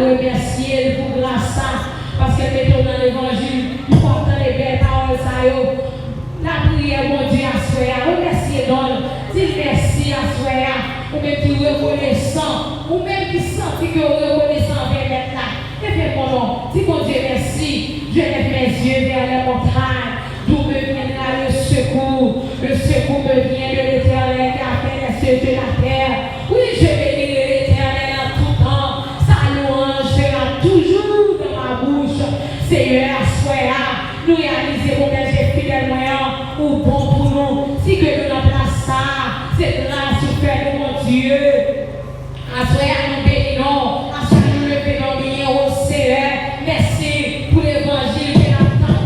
remercier pour grâce parce que mettons dans l'évangile, il faut entendre les belles paroles. La prière, mon Dieu, à soi, remercier donc, dis merci à soi, ou même qui reconnaissant, ou même qui sentit que reconnaissant envers mettre là. Et puis mon nom, dis mon Dieu, merci. Je lève mes yeux vers les montagnes, d'où me viendra le secours. Le secours me vient de l'Éternel qui a fait les cieux de la terre. Oui, je bénirai l'Éternel en tout temps. Sa louange sera toujours dans ma bouche. Seigneur, sois nous réaliser mon berger fidèle moyen ou bon pour nous. Si que nous n'avons pas ça, c'est grâce au Père de mon Dieu. Assoyez nous bénissons, assoyez nous le bénissons bien au Seigneur. Merci pour l'évangile que nous attendons.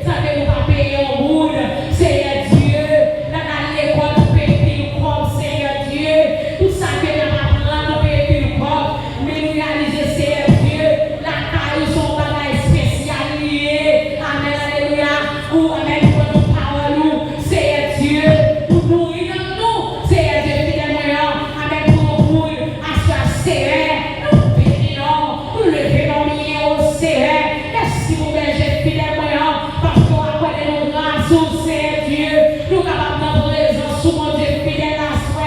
Ça fait nous pas payer au monde. Seigneur Dieu, nous allons à l'école, nous payons comme Seigneur Dieu. Tout ça que nous apprenons, nous payons comme. Mais nous réalisons, Seigneur Dieu, la caille sont bagages spécial liés. Amen, alléluia. Ou amen, pour nos paroles, Seigneur Dieu, pour nous, nous, Seigneur Dieu, fidèlement, amen, pour nous, à soi, Seigneur, nous bénissons, nous levons bien au Seigneur. Merci, mon berger, fidèlement, parce qu'on a connu nos grâces au Seigneur Dieu. Nous capables d'entrer présence sous mon Dieu fidèle à soi.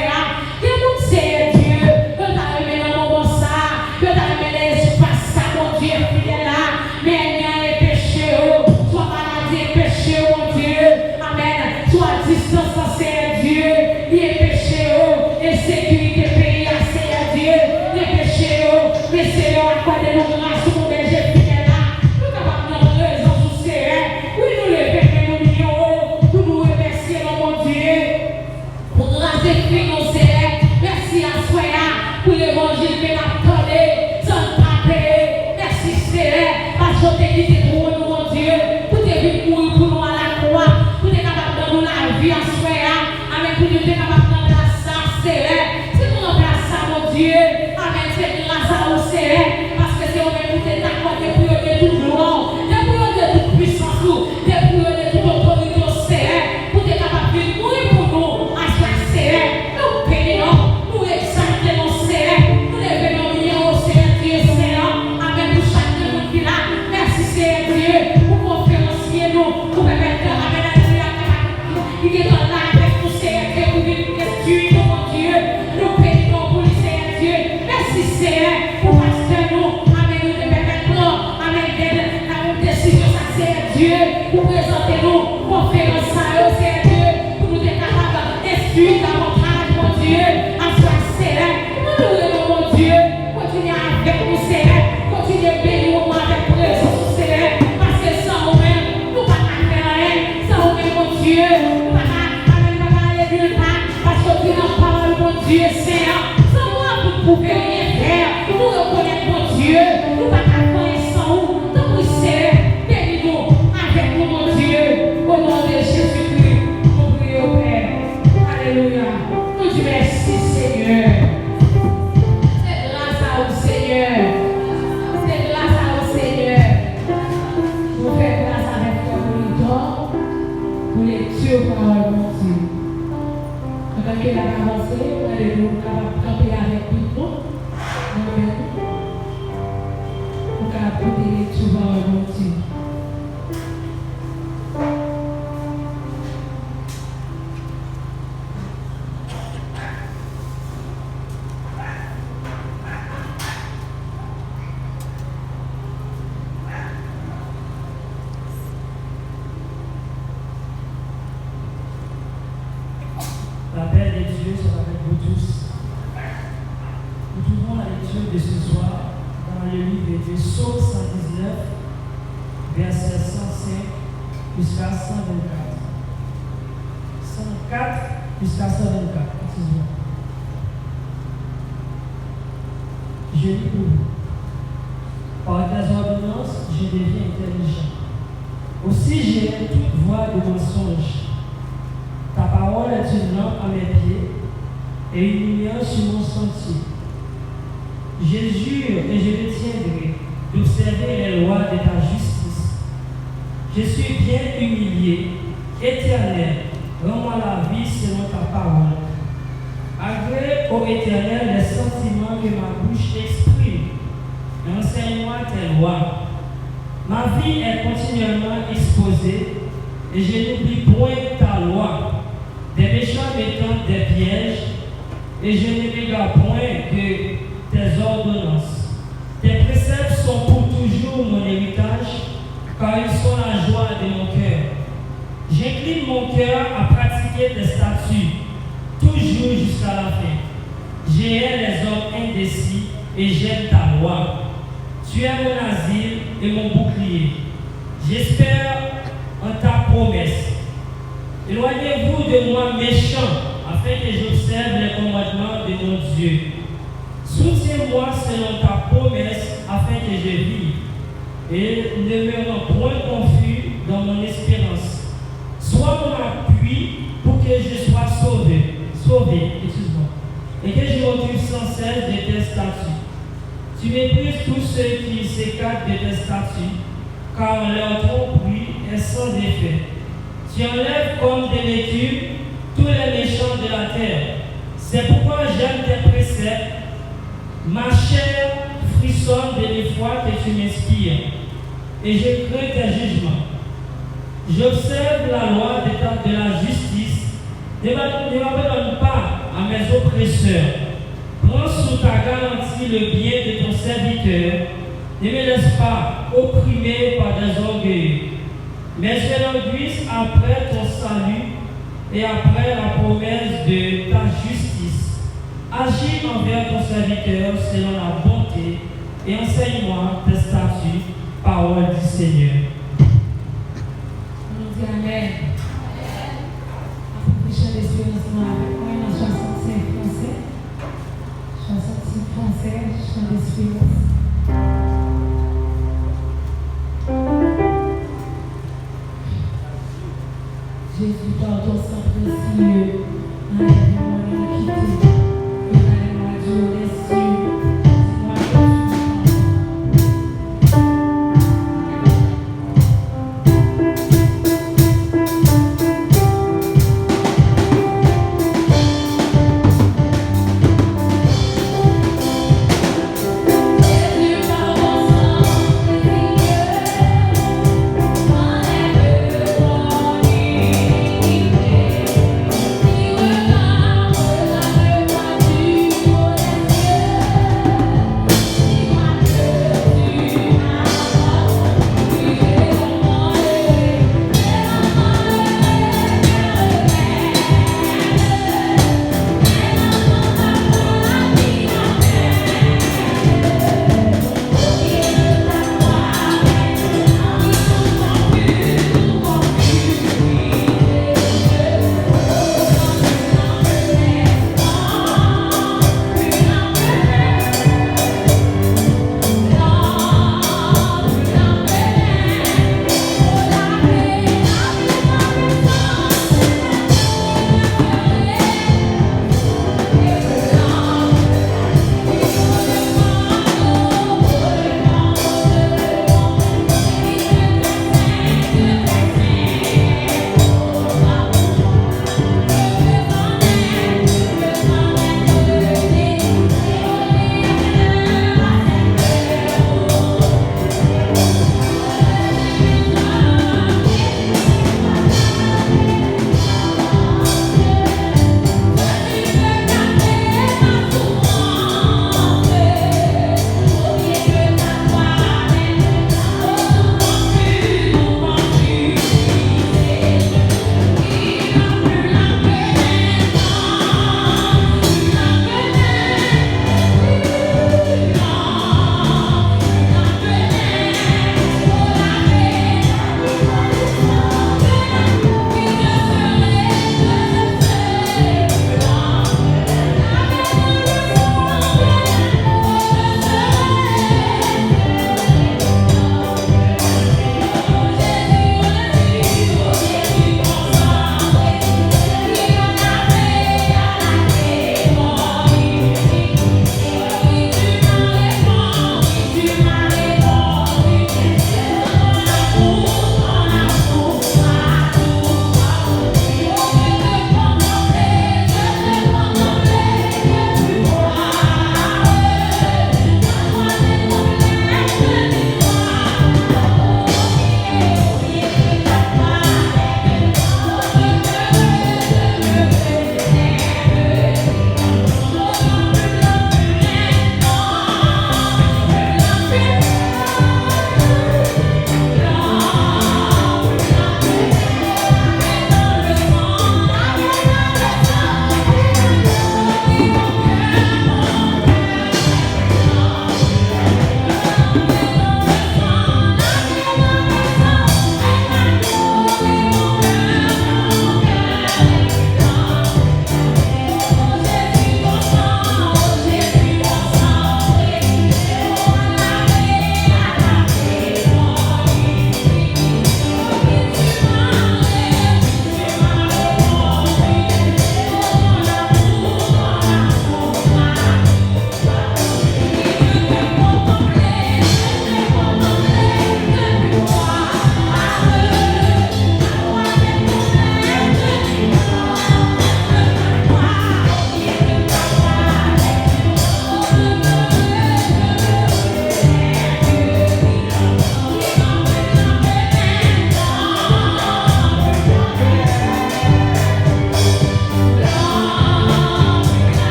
Que mon Seigneur Dieu, que tu as remis dans mon bon ça, que tu as remis dans l'espace ça, mon Dieu fidèle là. Mais il y a un péché, soit maladie et péché, mon Dieu. Amen. Soit distance, Seigneur Dieu. Il y a péché, insécurité, pays, Seigneur Dieu. Il y a péché, mais Seigneur, accordez nos grâces, mon berger fidèle là. Nous capables d'entrer présence au Seigneur. Oui, nous le faisons, nous millions, nous nous remercions, mon Dieu. Pour grâce et nous, Seigneur. Merci à soi pour l'évangile que nous attendons sans papier. Merci, Seigneur, parce que tu es quitté pour nous, mon Dieu. Pour te vivre mourir pour nous à la croix. Pour te capable de nous la vie à soi. Amen. Pour nous te capable de nous la ça, Seigneur. C'est nous remplacer ça, mon Dieu. Amen. C'est grâce à vous, Seigneur. Parce que c'est vous-même qui t'es accordé pour de toute gloire. Pour de toute puissance. Pour de toute autorité, Seigneur. Pour te capable de mourir pour nous à soi, Seigneur. Nous bénissons. Nous exaltons, Seigneur. Nous levons bien au Seigneur Dieu, Seigneur. Amen. Pour chacun de nous qui là. Merci, Seigneur Dieu. Pour conférencier nous. Pour permettre de ramener la vie. Il est dans la avec nous, Seigneur Dieu. Pour vivre question, mon Dieu. Nous bénissons pour le Seigneur Dieu. Merci, Seigneur. Pour pasteur nous. Amen. Nous devons maintenant. Amen. La même décision, ça, Seigneur Dieu. Pour présenter nous. Conférence à eux, Seigneur Dieu. Pour nous être capables d'instruire davantage, mon Dieu. À soi, Seigneur. Nous nous levons, mon Dieu. Continuez avec nous, Seigneur. Continuez à bénir au monde avec présence, Seigneur. Parce que sans vous-même, nous ne pouvons pas faire rien. Sans vous-même, mon Dieu. Nous ne pouvons pas aller nulle part. Parce que tu n'as pas mon Dieu, Seigneur. Sans moi, vous ne pouvez rien faire. Nous reconnaissons, mon Dieu. Nous ne pouvons pas faire sans vous. Donc, oui, Seigneur, bénis-nous avec nous, mon Dieu. Au nom de Jésus-Christ, nous prions au Père. Alléluia. Nous disons merci, Seigneur. C'est grâce à vous, Seigneur. C'est grâce à vous, Seigneur. Nous faisons grâce avec toi pour le temps, pour les dieux par mon Dieu. Quand il a avancé, nous allons camper avec nous. Nous allons pour les dieux par mon Dieu. La paix de Dieu soit avec vous tous. Nous trouvons la lecture de ce soir dans le livre de Psaume 119, versets 105 jusqu'à 124. 104 jusqu'à 124, excusez-moi. Je lis pour vous. Par tes ordonnances, je deviens intelligent. Aussi, j'ai toute voix de mensonge. Ta parole est une lampe à mes pieds et une lumière sur mon sentier. Je jure et je me tiendrai d'observer les lois de ta justice. Je suis bien humilié. Éternel, rends-moi la vie selon ta parole. Agrée, ô Éternel, les sentiments que ma bouche exprime. Et loi. Ma vie est continuellement exposée et je n'oublie point ta loi. Des méchants m'étendent des pièges et je ne m'égare point de tes ordonnances. Tes préceptes sont pour toujours mon héritage, car ils sont la joie de mon cœur. J'incline mon cœur à pratiquer tes statuts, toujours jusqu'à la fin. J'ai les hommes indécis et j'aime ta loi. Tu es mon asile et mon bouclier. J'espère en ta promesse. Éloignez-vous de moi méchant, afin que j'observe les commandements de mon Dieu. Soutiens-moi selon ta promesse, afin que je vive. Et ne me rends point confus dans mon espérance. Sois mon appui pour que je sois sauvé, et que je retrouve sans cesse de tes statuts. Tu méprises tous ceux qui s'écartent de tes statuts, car leur tromperie est sans effet. Tu enlèves comme des l'étude tous les méchants de la terre. C'est pourquoi j'aime tes préceptes. Ma chair frissonne de l'effroi que tu m'inspires, et je crains tes jugements. J'observe la loi de la justice. Ne m'abandonne pas à mes oppresseurs. Prends sous ta garantie le bien de ton serviteur. Ne me laisse pas opprimer par des orgueils. Mais je l'anguisse après ton salut et après la promesse de ta justice. Agis envers ton serviteur selon la bonté et enseigne-moi tes statuts, parole du Seigneur. Amen. Après chant d'espérance avec moi dans 65 français. 65 français, chant d'espérance. Jésus, par ton sang précieux, enlève-moi l'iniquité, enlève-moi Dieu des cieux, dis-moi que tu m'entends.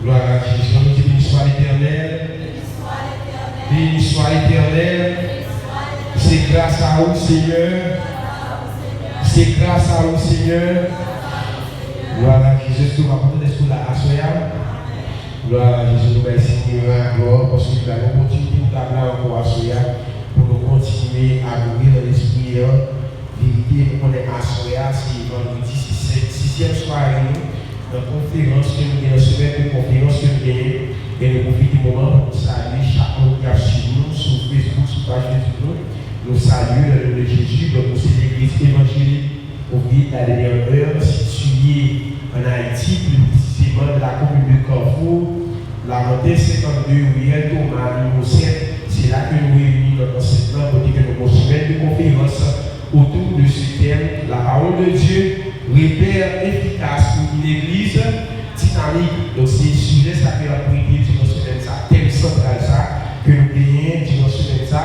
Gloire à Jésus. On dit béni soit l'Éternel. Béni soit l'Éternel. C'est grâce à vous, Seigneur. C'est grâce à vous, Seigneur. Gloire à Jésus. Nous allons porter l'esprit à Soya. Gloire à Jésus. Nous merci, Seigneur, gloire, parce que nous avons continué de tabler encore à Soya pour nous continuer à mourir dans l'esprit. Vérité, nous connaissons à Soya, c'est vendredi, c'est 6e soirée. Dans la conférence que nous avons, semaine de conférence que nous avons, et nous profitons du moment pour saluer chaque monde qui a suivi nous sur Facebook, sur la page Facebook. Nous saluons le nom de Jésus, donc c'est l'église évangélique au de la dernière heure, située en Haïti, plus précisément de la commune de Carrefour, la montée 52, Riel Thomas, numéro 7. C'est là que nous réunissons notre enseignement pour dire que nous avons une semaine de conférence autour de ce thème, la parole de Dieu, repère efficace pour une église dynamique. Donc c'est le sujet ça que la prière durant ce thème, ça, thème central ça, que nous gagnons durant ce thème ça.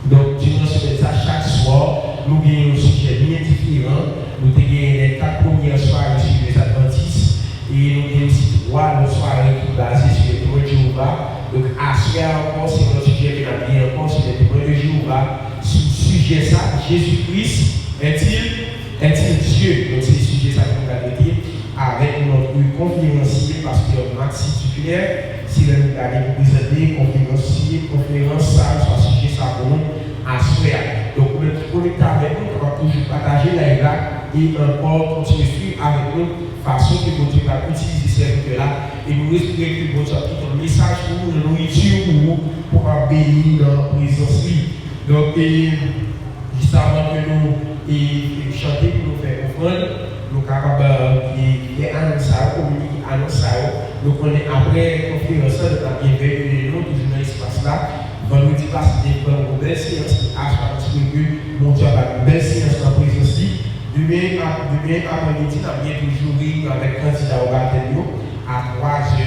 Donc durant ce thème ça, chaque soir, nous gagnons un sujet bien différent. Nous avons les 4 premières soirées sur les Adventistes et nous avons aussi 3 autres soirées qui sont basées sur les témoins de Jéhovah. Donc à ce encore, c'est un sujet qui a bien encore sur les témoins de Jéhovah. Sur le sujet ça, Jésus-Christ est-il Dieu? Donc c'est le sujet ça qu'on va dire avec notre conférencier, pasteur Maxi Duclair. Si nous allons présenter conférence ça, soit sujet ça pour nous à souhait. Donc on est connecté avec nous, on va toujours partager là et encore continuer à suivre avec nous façon que Dieu va utiliser ces là et nous espérons que Dieu va tout un message pour nous, une nourriture pour nous, pour bénir dans la présence. Donc juste avant que nous chanter pour nous faire offrande, nous sommes capables d'annoncer, communiquer, annoncer. Donc on est après la conférence, nous avons bien venu nous toujours dans l'espace là. Vendredi passé, c'était une belle séance, mon Dieu a une belle séance dans la présence. Demain après-midi, nous avons bien toujours eu avec le candidat au baptême à 3h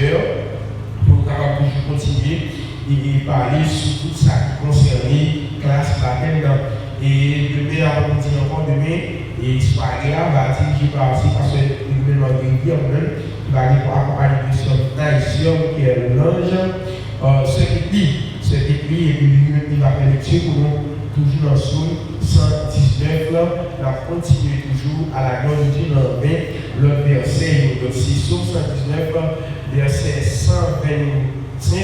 pour nous capables toujours continuer et parler sur tout ça qui concerne classe baptême. Et demain après-midi encore et soirée va diriger par aussi parce que nous venons de dire même qui va aller pour accompagner de son naïseur qui est l'ange. Ce qui lit et puis il va faire lecture pour nous toujours dans Somme 119 là, on va continuer toujours à la gloire de Dieu dans 20 le verset. Donc c'est Somme 119 verset 125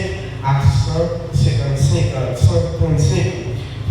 à 155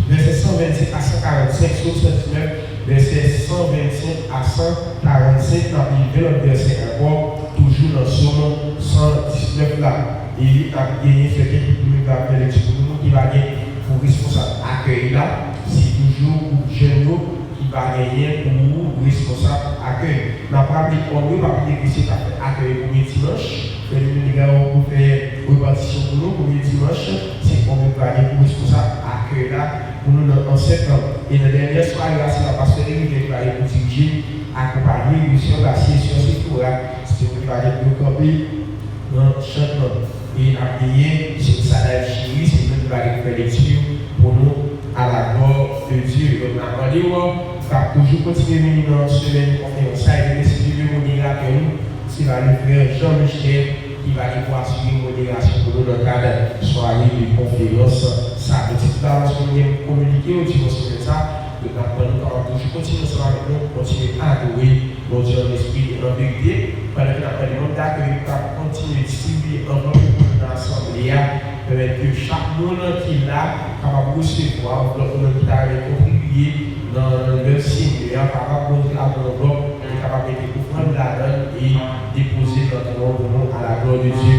verset 125 à 145 Somme 119 verset 125 à 145 dans le verset encore toujours dans Somme 119 là. Et il a gagné ce qui va faire lecture pour nous qui va gagner pour responsable accueil là, c'est toujours pour jeunes qui va gagner pour responsable accueil. On n'a pas appelé pour nous, pas appelé que c'est accueil pour le dimanche. Les gars pour faire répartition pour nous, pour le dimanche, c'est pour nous gagner pour responsable accueil là, pour nous en septembre. Et la dernière soirée là, c'est la pasteur qui va aller pour diriger, accompagner, sur la session, c'est tout là, c'est pour nous aller pour camper dans le chantement. Et à payer, c'est ça la chérie, c'est nous qui va faire lecture pour nous à la gloire de Dieu. Donc, on va toujours continuer dans la semaine de conférence. Ça a été décidé de modérateur, c'est le frère Jean-Michel qui va pouvoir suivre une modération pour nous dans le cadre de soirée de conférence. Ça, donc, c'est là où on est communiqué au dimanche comme ça. Donc, on va toujours continuer ensemble avec nous, continuer à adorer mon Dieu en esprit et en vérité. Pendant que nous avons d'accueillir, pour continuer de distribuer un peu dans l'assemblée, permettre que chaque monde qui est là, capable de recevoir, qui a contribué dans le signe, capable de la bloc, capable de prendre la donne et déposer notre nom à la gloire de Dieu.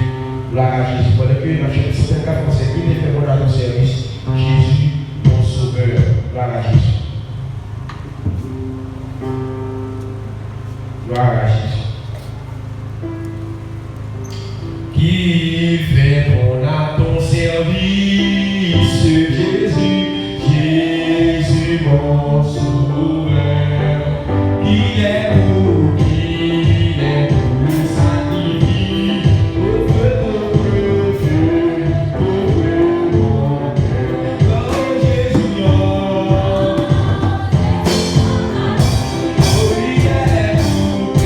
Gloire à Jésus. Pendant que nous avons 54 conseils, il est fait bon dans nos services. Jésus, mon sauveur. Gloire à Jésus. Gloire à Jésus. Qui fait bon à ton service, Jésus, Jésus mon sauveur, qui est pour le sacrifice, au feu de feu, mon cœur, comme Jésus, oh, il est pour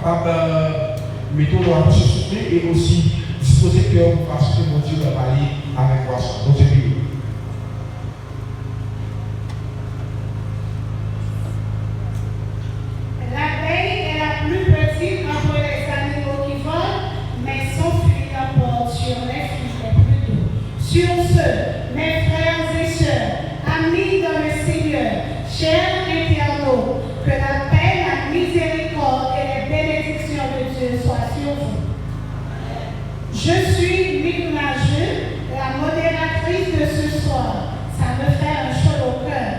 capable de mettre nos se soutenir et aussi disposer le cœur parce que mon Dieu va parler avec moi. Donc, c'est bien. L'abeille est la plus petite entre les animaux qui volent, mais son fruit apporte sur les fruits les plus doux. Sur ce, mes frères et sœurs, amis dans le Seigneur, chers internautes, que la paix, la miséricorde et les bénédictions de Dieu soient sur vous. Je suis Nicolas Jeu, la modératrice de ce soir. Ça me fait un chaud au cœur.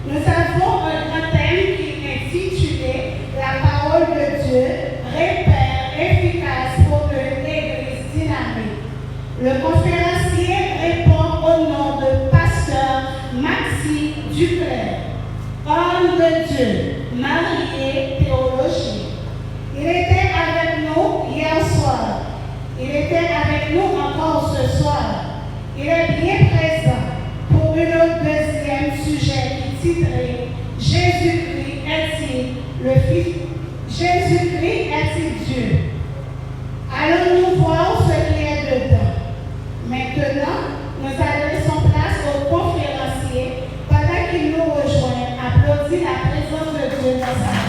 Nous avons un grand thème qui est intitulé La parole de Dieu, repère efficace pour une église dynamique. Le conférencier répond au nom de pasteur Maxime Duclerc, homme de Dieu, marié, théologien. Il était avec nous hier soir. Il était avec nous encore ce soir. Il est bien présent pour une deuxième sujet titré Jésus-Christ est-il le Fils? Jésus-Christ est-il Dieu? Allons-nous voir ce qui est dedans. Maintenant, nous adressons place au conférencier pendant qu'il nous rejoint. Applaudit la présence de Dieu dans sa vie.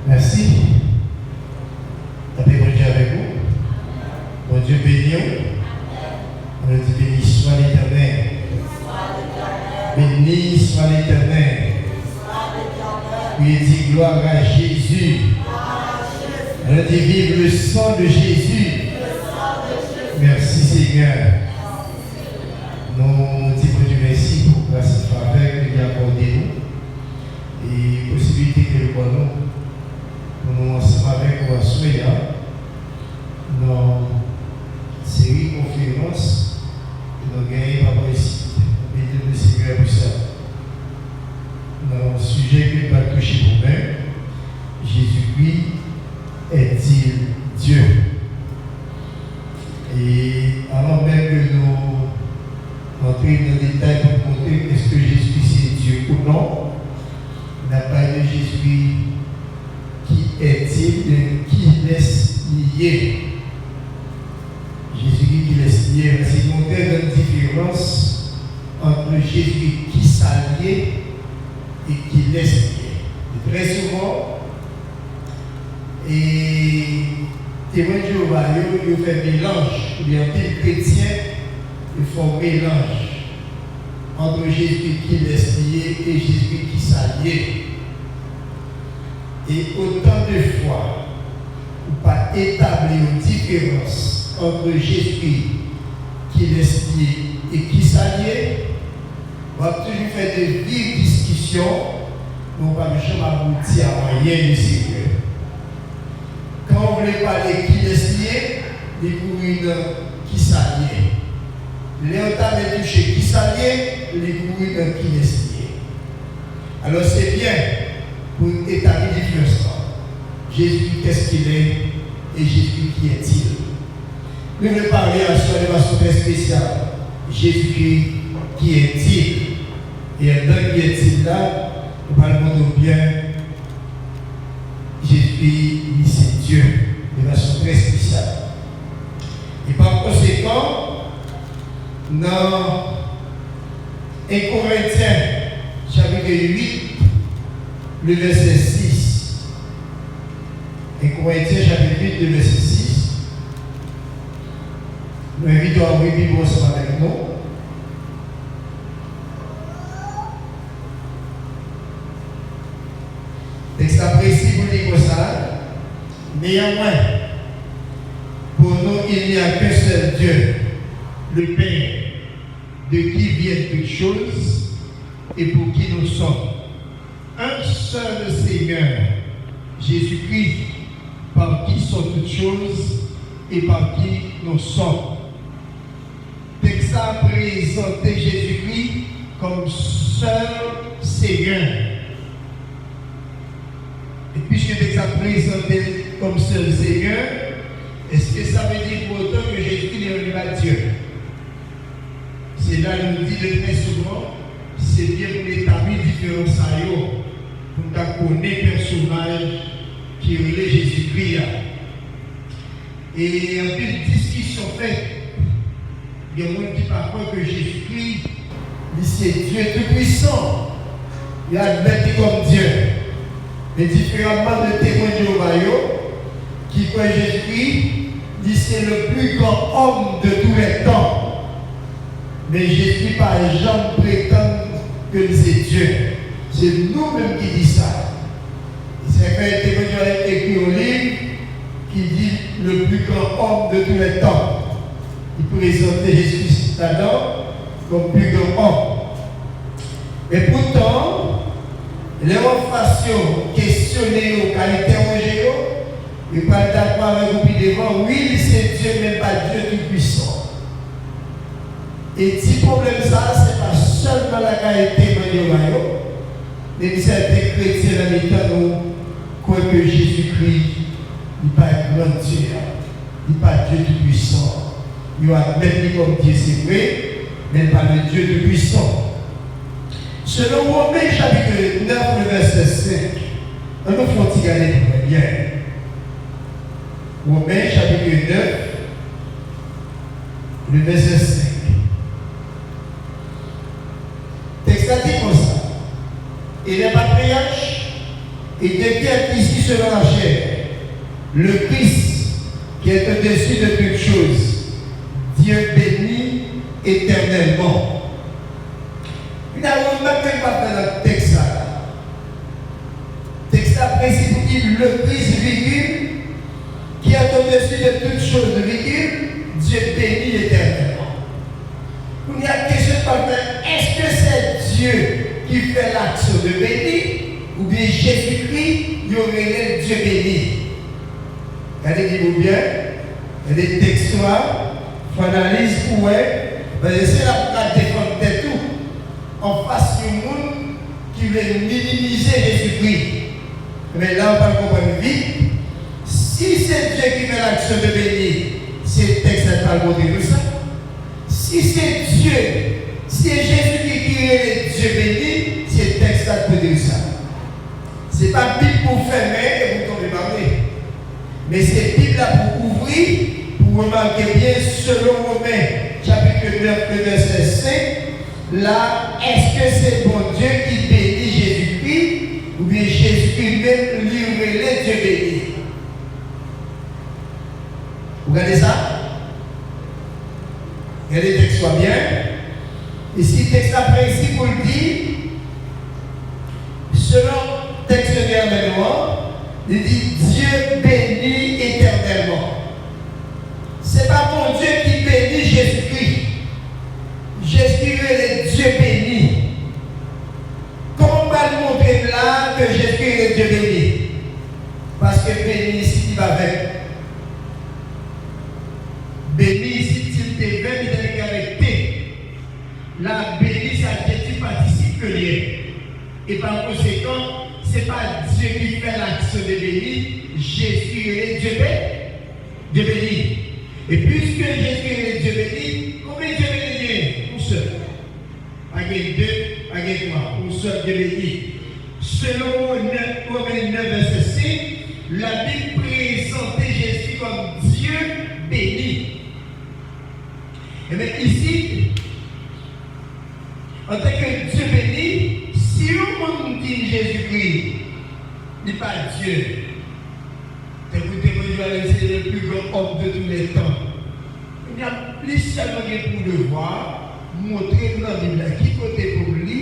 Merci. La paix de Dieu avec vous. Bon Dieu béni. On dit béni soit l'Éternel. Béni soit l'Éternel. Il dit gloire à Jésus. On dit vive le sang de Jésus. Merci Seigneur. Nous disons Dieu merci pour grâce et faveur que vous accordez nous et possibilité que nous avons pour nous ensemble avec vous assurer dans série conférence que nous gagnons par ici. Béni le Seigneur pour ça. Dans le sujet que nous allons toucher nous-mêmes, Jésus-Christ est-il Dieu? Et avant même que nous entrions dans le détail pour montrer est-ce que Jésus c'est Dieu ou non, on a parlé de Jésus qui est-il, qui laisse lier. Jésus qui laisse lier, c'est montrer une différence entre Jésus qui s'allie et qui laisse lier. Très souvent, et témoins de Jéhovah, ils font mélange, ou bien des chrétiens, ils font mélange entre Jésus qui laisse lier et Jésus qui s'allie. Et autant de fois, on pas établir une différence entre Jésus qui laisse lier et qui s'allie, on va toujours faire de vives discussions, mais on va jamais aboutir à rien de sérieux. Quand on voulait parler qui laisse lier, les courriers qui s'allient. Les entends toucher qui s'allient, les courriers qui laisse lier. Alors c'est bien pour établir différence. Jésus, qu'est-ce qu'il est et Jésus, qui est-il? Nous voulons parler à soi de façon très spéciale. Jésus, qui est-il? Et dans qui est-il là, nous parlons bien. Jésus, c'est Dieu, de façon très spéciale. Et par conséquent, dans 1 Corinthiens, chapitre 8, le verset 6. 1 Corinthiens, chapitre 8, le verset 6. Nous invitons à ouvrir la Bible ensemble avec nous. Texte précis pour dire ça. Néanmoins, pour nous, il n'y a qu'un seul Dieu, le Père, de qui viennent toutes choses et pour qui nous sommes. Un seul Seigneur, Jésus-Christ, par qui sont toutes choses et par qui nous sommes. Texte a présenté Jésus-Christ comme seul Seigneur. Et puisque texte a présenté comme seul Seigneur, est-ce que ça veut dire pour autant que Jésus n'est pas Dieu? C'est là nous dit de très souvent, c'est bien pour établir différents saillots, pour connaître le personnage qui est Jésus-Christ. Et en plus, discussion faite, il y a des gens qui parfois que Jésus-Christ, c'est Dieu tout-puissant. Il a admetté comme Dieu. Mais différemment de témoins de Jéhovah, qui croient Jésus-Christ, dit c'est le plus grand homme de tous les temps. Mais Jésus par jamais prétend que c'est Dieu. C'est nous-mêmes qui dit ça. C'est quand il témoignage écrit au livre qui dit le plus grand homme de tous les temps. Il présentait Jésus là-dedans comme plus grand homme. Mais pourtant, les façons questionner aux qualités interroger, il pas d'accord avec vous devant, oui, c'est Dieu, mais pas Dieu tout-puissant. Et si problème ça, c'est pas seulement la qualité de mais certains chrétiens dans l'état nous croient que Jésus-Christ n'est pas un grand Dieu, il n'est pas Dieu tout-puissant. Il a admis comme Dieu, c'est vrai, mais pas le Dieu tout-puissant. Selon Romains chapitre 9, le verset 5, on nous faut regarder bien. Romains chapitre 9, le verset 5. Texte a dit comme ça. Et les patriarches étaient bien ici selon la chair. Le Christ qui est au-dessus de toutes choses, Dieu béni éternellement. Nous n'avons même pas dans le texte. Texte précis pour dire le Christ, virgule, qui est au-dessus de toutes choses, virgule, Dieu béni éternellement. Il y a une question de est-ce que c'est Dieu qui fait l'action de béni ou bien Jésus-Christ, il y aurait Dieu béni? Regardez-vous bien, il y a des textes, il faut analyser où est, c'est là pour défendre tout. En face du monde qui veut minimiser Jésus-Christ. Mais là, on va comprendre vite. Si c'est Dieu qui fait l'action de bénir, c'est le texte n'est pas le mot de ça. Si c'est Dieu, si c'est Jésus qui est Dieu béni, c'est le texte qui peut dire ça. Ce n'est pas Bible pour fermer et pour tomber par là. Mais c'est Bible là pour ouvrir, pour remarquer bien, selon Romains, chapitre 9, le verset 5. Là, est-ce que c'est bon Dieu qui bénit Jésus-Christ ou bien Jésus-Christ même lui relève Dieu béni? Vous regardez ça? Regardez le texte soit bien. Ici, le texte après, ici, pour le dire, selon le texte de Vermenoir, il dit Dieu bénit éternellement. Ce n'est pas bon Dieu qui bénit Jésus-Christ. Jésus est Dieu béni. Comment on va nous montrer là que Jésus est Dieu béni? Parce que béni ici, il va avec. Béni ici, il est vers il avec T. La béni, c'est adjectif participe lié. Et par conséquent, ce n'est pas Dieu qui fait l'action de béni. Jésus est Dieu béni. Dieu béni. Et puisque Jésus est Dieu béni, combien de Dieu béni? Pas deux, pas trois, pour seul Dieu béni. Selon Romains 9, verset 5, la Bible présentait Jésus comme Dieu béni. Et bien ici, en tant que Dieu béni, si on dit Jésus-Christ n'est pas Dieu, c'est le plus grand homme de tous les temps. Il y a plus seulement pour le voir. Montrer dans la Bible qui côté pour lui,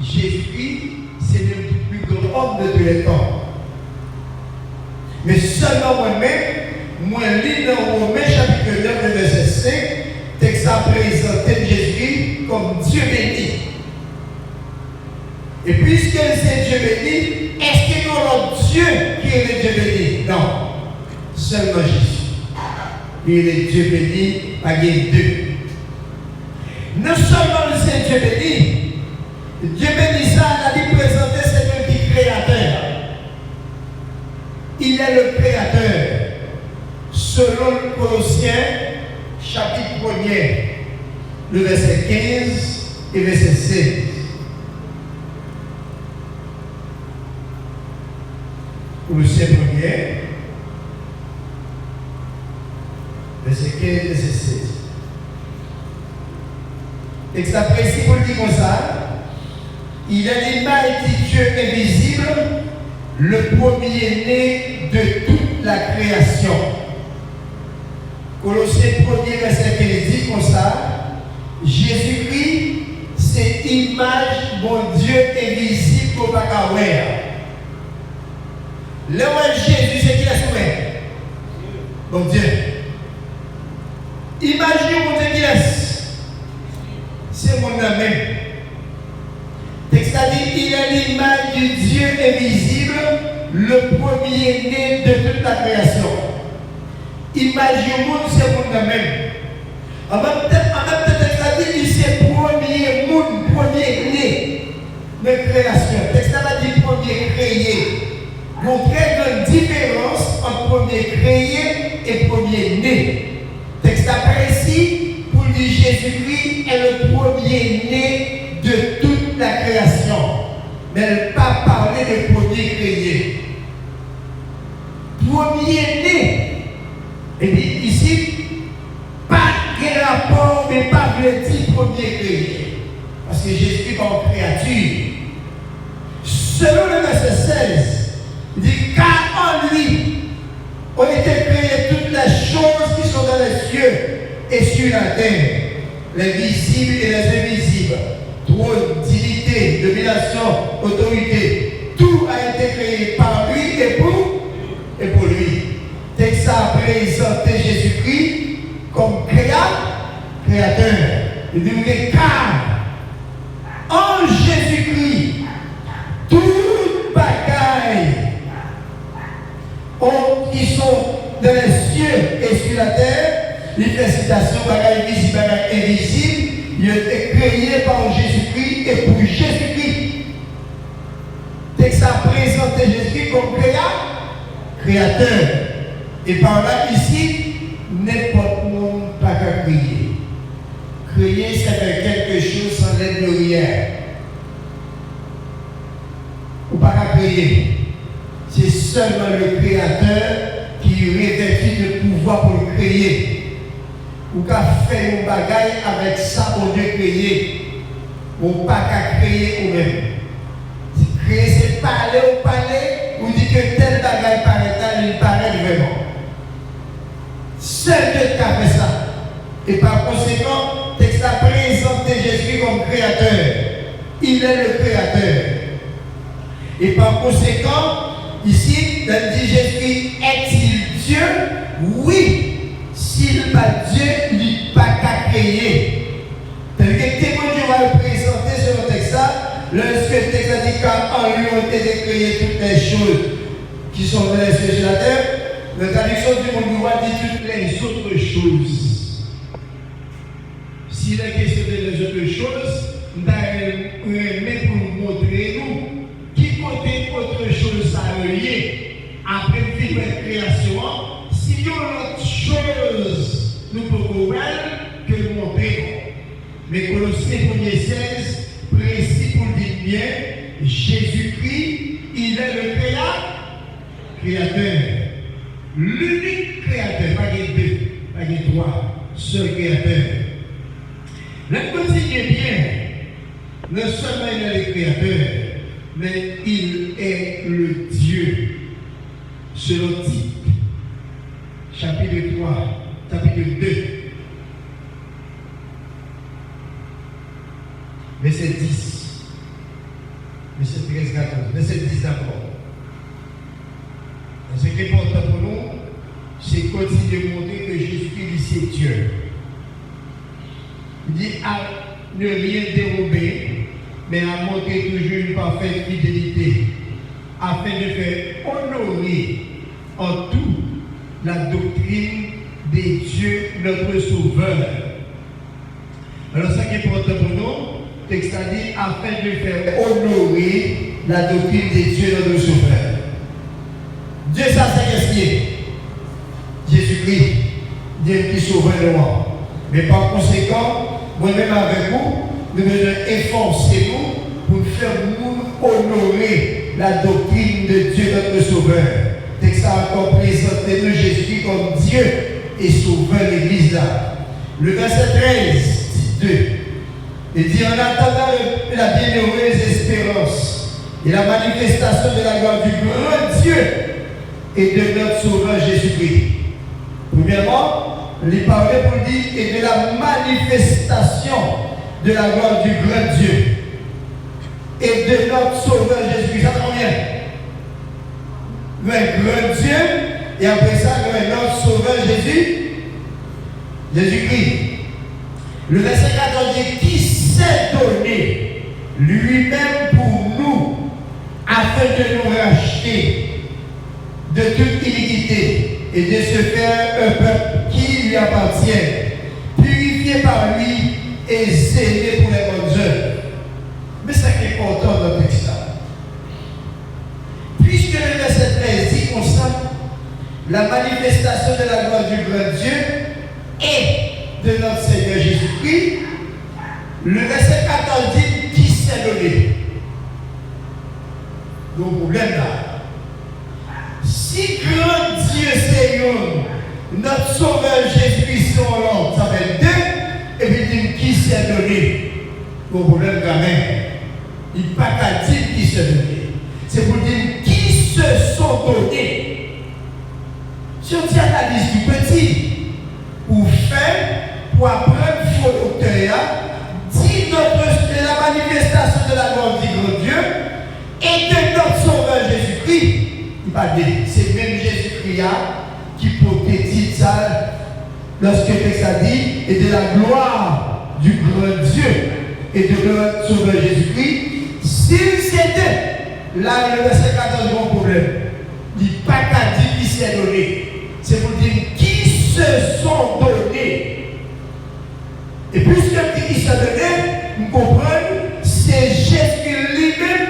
Jésus-Christ, c'est le plus grand homme de tous les temps. Mais seulement moi-même, moi, lis dans Romains chapitre 9, verset 5, texte à présenter Jésus comme Dieu béni. Et puisque c'est Dieu béni, est-ce qu'il y a un Dieu qui est le Dieu béni? Non. Seulement Jésus. Il est Dieu béni, pas deux. Non seulement c'est Dieu béni, Dieu béni ça, il a dit présenter c'est le qui créateur. Il il est le Créateur. Selon Colossiens, chapitre 1er, le verset 15 et verset 16. Colossiens 1er, verset 15 et verset 16. Texte précis pour le dire comme ça. Il est l'image du Dieu invisible, le premier-né de toute la création. Colossiens 1er, verset 15 dit comme ça. Jésus-Christ, c'est image, mon Dieu invisible au Bacaware. Le roi Jésus, c'est qui est soumis? Mon Dieu. Imaginez mon Dieu qui est. C'est mon nom même. Texte a dit, il est l'image du Dieu invisible, le premier-né de toute la création. Imaginez-vous, c'est mon nom même. En même temps, texte a dit, c'est premier monde, premier-né de création. Texte a dit, premier créé. Donc, très grande différence entre premier créé et premier né. Texte précis. Pour dire Jésus-Christ est le premier-né de toute la création. Mais elle n'a pas parlé de premier créé. Premier-né. Et puis ici, pas de rapport, mais pas de dire premier créé. Parce que Jésus-Christ est en créature. Selon le verset 16, il dit car en lui ont été créées toutes les choses qui sont dans les cieux et sur la terre, les visibles et les invisibles, trône, dignité, domination, autorité, tout a été créé par lui et pour lui. Texte a présenté Jésus-Christ comme créateur. Il dit car en Jésus-Christ, toute bagaille qui sont dans les cieux et sur la terre, les félicitations, bagaille visible, bagaille invisible, il a été créé par Jésus-Christ et pour Jésus-Christ. Texte a présenté Jésus-Christ comme créateur. Et par là, ici, n'importe monde pas qu'à créer. Créer, c'est faire quelque chose sans l'aide de rien. Ou pas qu'à créer. C'est seulement le créateur qui revêtit le pouvoir pour le créer. Ou qu'à faire un bagaille avec ça pour Dieu créer. Ou pas qu'à créer vous-même. Créer, c'est parler ou parler, ou dire que tel bagaille paraît tel, il paraît vraiment. Seul Dieu qui a fait ça. Et par conséquent, texte a présenté Jésus comme créateur. Il est le créateur. Et par conséquent, ici, il dit Jésus, est-il Dieu? Oui. S'il n'est pas Dieu, il n'est pas qu'à créer. Tel que témoin Dieu va le présenter sur le texte, lorsque le texte a dit qu'en lui ont été créées toutes les choses qui sont dans les cieux et sur la terre, la traduction du monde doit dire toutes les autres choses. S'il est question des autres choses, nous allons pour nous montrer nous qui côté autre chose ça lié après vivre la création. Si il y a une autre chose, nous pouvons voir que nous montrons. Mais Colossiens 1er 16, précis pour dire bien, Jésus-Christ, il est le créateur. L'unique créateur, pas de deux, pas de trois, seul créateur. La continue bien, non seulement il est le créateur, mais il est le Dieu. Selon Tite, chapitre 3, chapitre 2, verset 10, verset 13, 14, verset 10 d'abord. Ce qui est important pour nous, c'est continuer de montrer que Jésus-Christ, c'est Dieu. Il dit à ne rien dérober, mais à montrer toujours une parfaite fidélité, afin de faire honorer en tout la doctrine des dieux, notre Sauveur. Alors, ce qui est important pour nous, texte a dit, afin de faire honorer la doctrine des dieux, notre Sauveur. Dieu, ça, c'est Jésus-Christ, Dieu qui sauve nous. Mais par conséquent, moi-même avec vous, nous devons efforcer nous pour faire nous honorer la doctrine de Dieu notre Sauveur. Texte a encore présenté nous Jésus comme Dieu et Sauveur de l'Église là. Le verset 13, 2, il dit en attendant la bienheureuse espérance et la manifestation de la gloire du grand Dieu et de notre Sauveur Jésus-Christ. Premièrement, il parlait pour dire et de la manifestation de la gloire du grand Dieu et de notre Sauveur Jésus-Christ. Ça convient? Un grand Dieu et après ça, notre Sauveur Jésus-Christ. Le verset 14 dit qui s'est donné lui-même pour nous afin de nous racheter de toute iniquité et de se faire un peuple qui lui appartient, purifié par lui et zélé pour les bonnes œuvres. Mais c'est qui est important dans le texte là. Puisque le verset 13 dit comme ça, la manifestation de la gloire du grand Dieu et de notre Seigneur Jésus-Christ, le verset 14 dit qui s'est donné. Le problème là, si grand Dieu c'est notre Sauveur Jésus-Christ sont l'autre, ça fait deux, et puis dit qui s'est donné. Le problème quand même, il n'y a pas qu'à dire qui s'est donné. C'est pour dire qui se sont donnés. Si on tient la liste du petit, pour faire, pour apprendre l'auteur, dit la manifestation de la gloire du grand Dieu et de notre Sauveur Jésus-Christ. C'est même Jésus-Christ qui prophétise ça lorsque le texte a dit et de la gloire du grand Dieu et de notre Sauveur Jésus-Christ. S'il s'était, là le verset 14 bon problème. Il n'y a pas qu'à dire qui s'est donné. C'est pour dire qui se sont donnés. Et puisque qui s'est donné, nous comprenons, c'est Jésus lui-même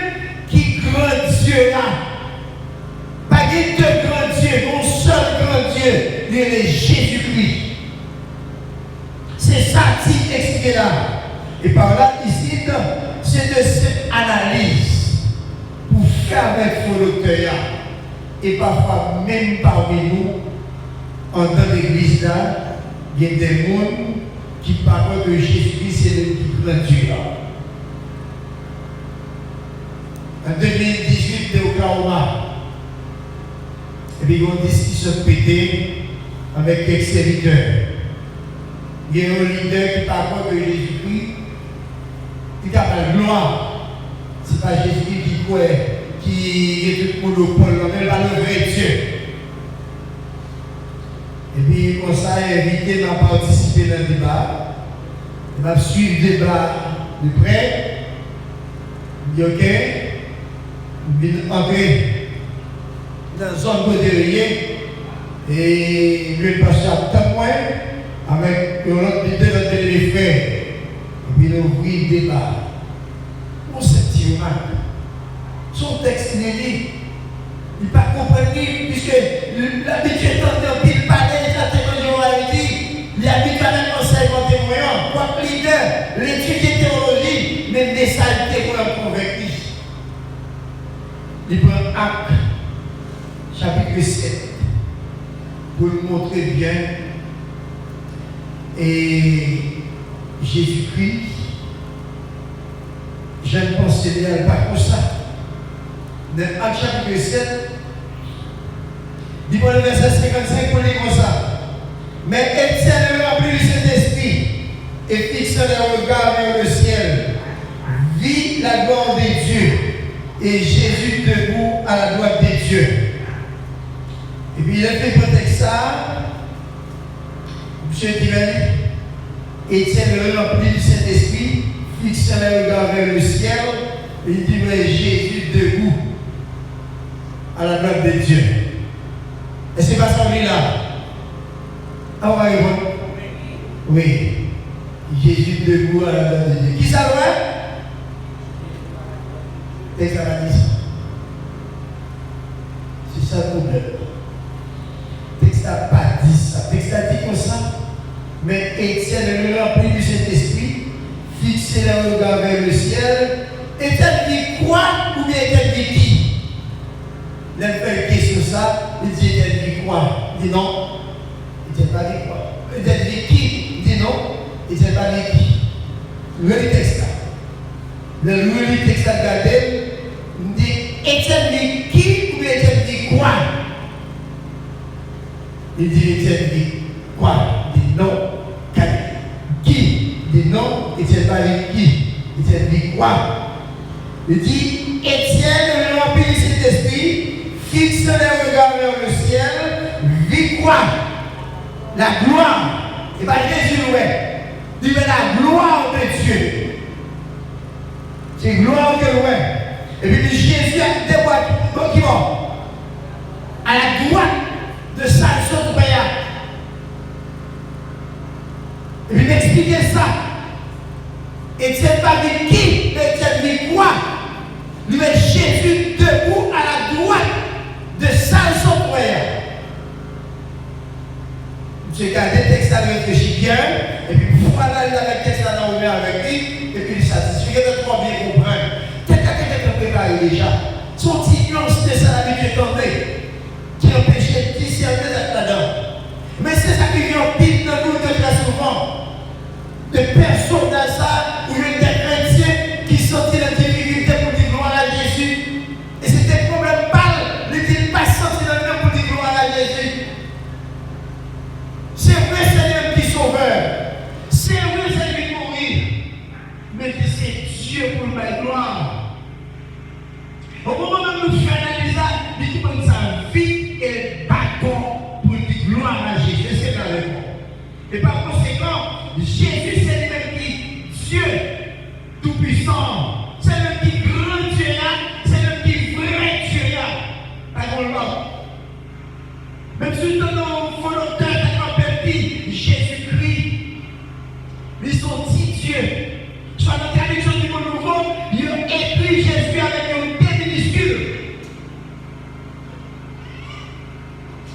qui grand Dieu là. Pas de grand Dieu, mon seul grand Dieu, il est Jésus-Christ. C'est ça qui explique là. Et par là, ici, c'est de cette analyse pour faire avec l'auteur. Et parfois, même parmi nous, en dans l'église là, il y a des gens qui parlent de Jésus-Christ, c'est le plus grand Dieu là. En 2018, de Oklahoma, et puis, on dit qu'ils sont pétés avec quelques serviteurs. Il y a un leader qui parle de Jésus-Christ, qui a la gloire. Ce n'est pas Jésus-Christ qui croit, qui est tout monopole, mais pas le vrai Dieu. Et puis, comme ça, il est invité à participer dans le débat. Il va suivre le débat de près. Il dit OK, il va entrer dans une zone modérée et lui passe à témoin avec l'autre leader de les frères. Et puis il ouvre le débat. On s'est dit, son texte n'est dit. Il n'est pas compris puisque l'habitude de pile palais, la théologie a dit, il habite quand même conseil en témoignant. Quoi que leader, l'étude de théologie, même des saletés pour la convaincre. Il prend acte. Chapitre 7, pour le montrer bien, et Jésus-Christ, j'aime penser bien pas comme ça. Dans Acte chapitre 7, dit pour le verset 55 pour dire comme ça. Mais Étienne rempli du Saint-Esprit et fixant les regards vers le ciel, vit la gloire de Dieu et Jésus debout à la droite de Dieu. Et puis il a fait peut-être ça, M. Tivani, Étienne rempli du Saint-Esprit, fixant les regards vers le ciel, et il dit mais Jésus debout à la droite de Dieu. Et c'est pas ça là. Ah ouais, oui. Jésus debout à la droite de Dieu. Qui ça va? Texte à la liste. C'est ça le problème. Texte n'a pas dit Étienne, le rempli du Saint-Esprit, fixé le regard vers le ciel. Étienne dit quoi ou bien Étienne dit qui? Il a fait une question ça, il dit Étienne dit quoi? Il dit non. Étienne pas dit quoi? Étienne dit qui? Il dit non. Étienne pas dit qui? Le texte là. Le texte là, regardez, il dit Étienne dit qui ou bien Étienne dit quoi? Il dit Étienne dit quoi? Il dit non. Qui? Il dit non. Étienne pas dit qui? Étienne dit quoi? Il dit Étienne, rempli du Saint-Esprit, fixe les regards vers le ciel, vit quoi? La gloire. Et pas Jésus, ouais. Il dit la gloire de Dieu. C'est gloire que ouais. Et puis Jésus a dévoilé qui va à la droite de Samson de Béa. Et puis m'expliquer ça. Étienne pas dit qui, Étienne dit quoi? Lui met Jésus debout à la droite de Samson de Béa. J'ai gardé le texte avec réfléchi bien, et puis voilà, il avait le texte là dans le avec lui, et puis il satisfait de trois bien comprendre. Quelqu'un préparé déjà. Son petit nuance de ça l'habitude tombée, qui empêchait de discerner là-dedans. Mais c'est ça qui vient pile dans nous de très souvent. De personnes dans ça, ou des chrétiens qui sont dans la difficulté pour dire gloire à Jésus. Et c'était problème pas, ne dit pas sortir dans le même pour dire gloire à Jésus. C'est vrai, Seigneur qui sauveur. C'est vrai, Seigneur qui mourir. Mais c'est Dieu pour ma gloire. Au moment où nous faisons ça, il dit que sa vie est bâton pour dire gloire à Jésus. C'est la réponse. Et par conséquent, Jésus, c'est lui-même qui Dieu tout-puissant. C'est lui qui grand Dieu là. C'est lui qui vrai Dieu là. Par contre, même si nous avons volontaire de Jésus-Christ, ils sont dit Dieu. Soit dans la traduction du monde nouveau, ils ont écrit Jésus avec un T minuscule.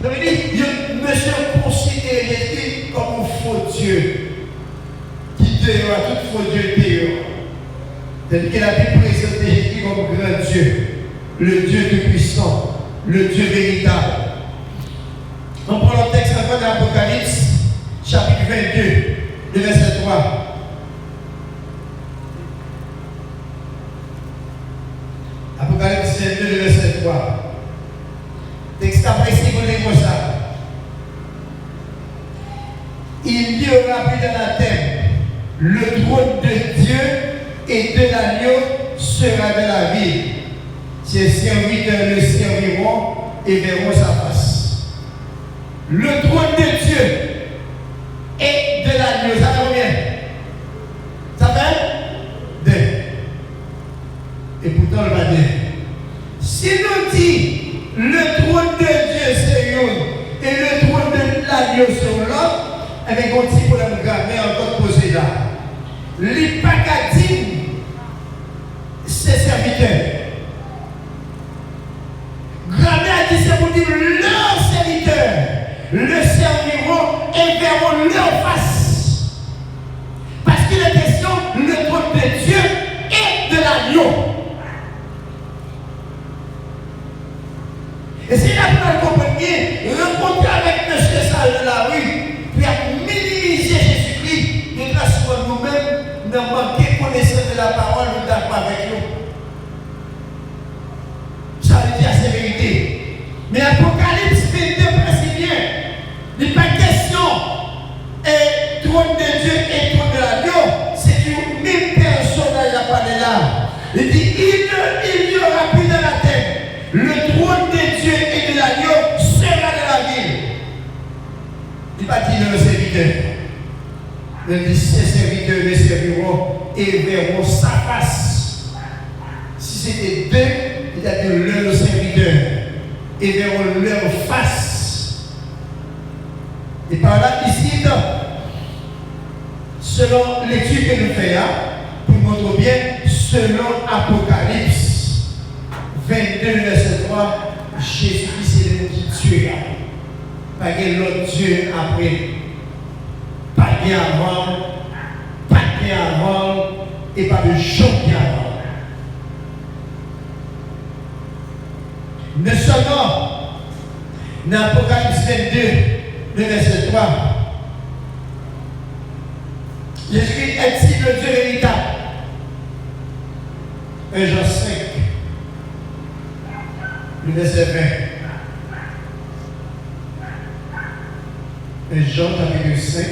Ça veut dire, monsieur considère Jésus comme un faux Dieu, qui dehors à tout faux Dieu dehors. C'est-à-dire qu'il a pu présenter Jésus comme grand Dieu, le Dieu tout-puissant, le Dieu véritable. On prend le texte encore de l'Apocalypse, chapitre 22, le verset 3. Apocalypse 22, le verset 3. Texte après, si vous voulez ça. Il y aura plus d'anathème. Le trône de Dieu et de l'agneau sera de la ville. Ses serviteurs le serviront et verront sa face. Le trône de Dieu et de l'agneau, ça fait combien? Ça fait 2. Et pourtant, le va dire. Si nous disons le trône de Dieu c'est une et le trône de l'agneau sur l'autre, eh bien, on dit pour la grammaire encore posé là. Les pagadines, c'est serviteurs. Grammaire dit c'est pour dire leurs serviteurs. Le serviront et verront leur face. Parce qu'il est question le trône de Dieu et de l'agneau. Et si la personne comprend bien, rencontrer avec M. Sall de la rue, puis à minimiser Jésus-Christ, nous transformons nous-mêmes dans manquer connaissance de la parole, nous d'accord avec nous. Ça veut dire c'est vérité. Mais Apocalypse 22 précise bien. Il n'est pas question et trône de Dieu et trône de l'agneau. C'est une même personne à la parole là. Il dit il n'y aura plus de la terre. Le trône de Dieu et de l'agneau sera de la ville. Il n'est pas dit le serviteur. Il dit ses serviteurs le serviront et verront sa face. Si c'était deux, c'est-à-dire leurs serviteurs et verront leur face. Et par là, ici, selon l'étude que nous faisons, pour montrer bien, selon Apocalypse 22, verset 3, Jésus, c'est le qui tuera. Pas que l'autre Dieu après. Pas que bien avant, pas bien avant, et pas de jour bien avant. Ne seulement dans Apocalypse 22, le verset 3, Jésus est-il le Dieu véritable? 1 Jean 5, le verset 20. 1 Jean chapitre 5,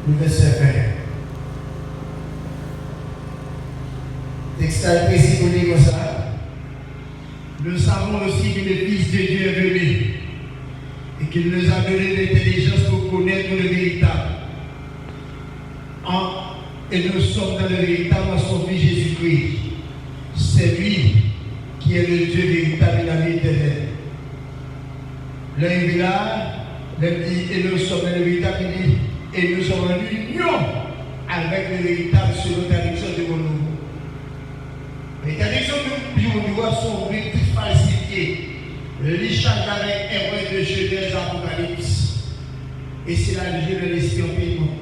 le verset 20. Texte précis pour dire comme ça. Nous savons aussi que le Fils de Dieu est venu et qu'il nous a donné l'intelligence pour connaître le véritable. Et nous sommes dans le véritable en son Fils Jésus-Christ. C'est lui qui est le Dieu véritable et la vie éternelle. L'un est là, et nous sommes dans le véritable, et nous sommes en union avec le véritable selon la traduction de mon nouveau. Les traductions du monde nouveau sont toutes falsifiées. L'échange avec erreur de Genèse Apocalypse. Et c'est là le jeu de l'esprit en paiement.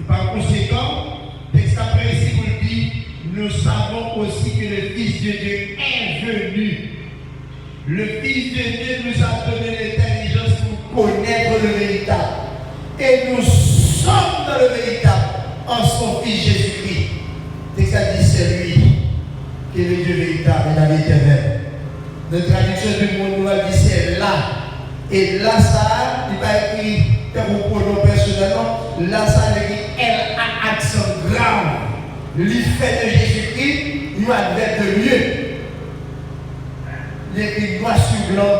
Et par conséquent, texte après ici vous dit, nous savons aussi que le Fils de Dieu est venu. Le Fils de Dieu nous a donné l'intelligence pour connaître le véritable. Et nous sommes dans le véritable en son Fils Jésus-Christ. Texte a dit c'est lui qui est le Dieu véritable et la vie éternelle. Notre traduction du monde nous a dit c'est là. Et là, ça, il va écrire comme pronom personnellement. Là, ça veut dire elle a accent grave. L'effet de Jésus-Christ, il va être de mieux. Il écrit noir sur blanc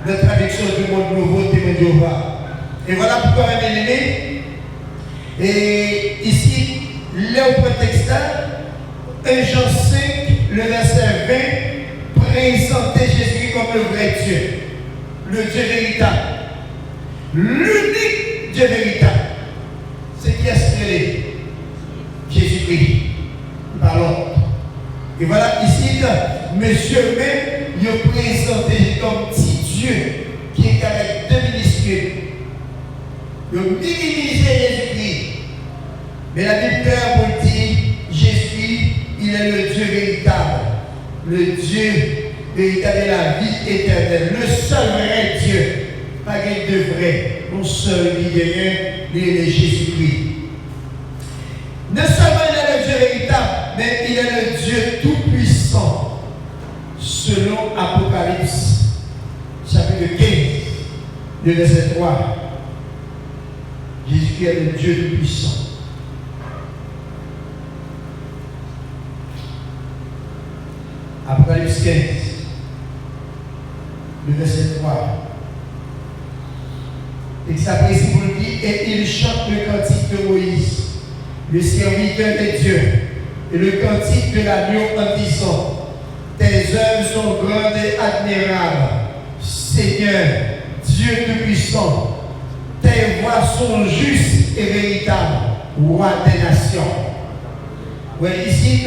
de traduction du monde nouveau, témoin de Jéhovah. Et voilà pourquoi on est aimé. Et ici, le prétexte, 1 Jean 5, le verset 20, présenter Jésus comme le vrai Dieu, le Dieu véritable, l'unique Dieu véritable. C'est qui est Jésus-Christ. Parlons. Et voilà ici, monsieur même, il est présenté comme petit Dieu qui est avec deux minuscules. Il a minimisé Jésus-Christ. Mais la Bible pour dire Jésus, il est le Dieu véritable. Le Dieu véritable est la vie éternelle. Le seul vrai Dieu. Pas de vrai. Non seul qui est il est Jésus-Christ. Non seulement il est le Dieu véritable, mais il est le Dieu tout-puissant. Selon Apocalypse, chapitre 15, le verset 3. Jésus est le Dieu tout-puissant. Apocalypse 15, le verset 3. Et ça précise pour dire, et il chante le cantique de Moïse, le serviteur de Dieu, et le cantique de l'agneau en disant, tes œuvres sont grandes et admirables, Seigneur, Dieu tout-puissant, tes voies sont justes et véritables, roi des nations. Oui, ici,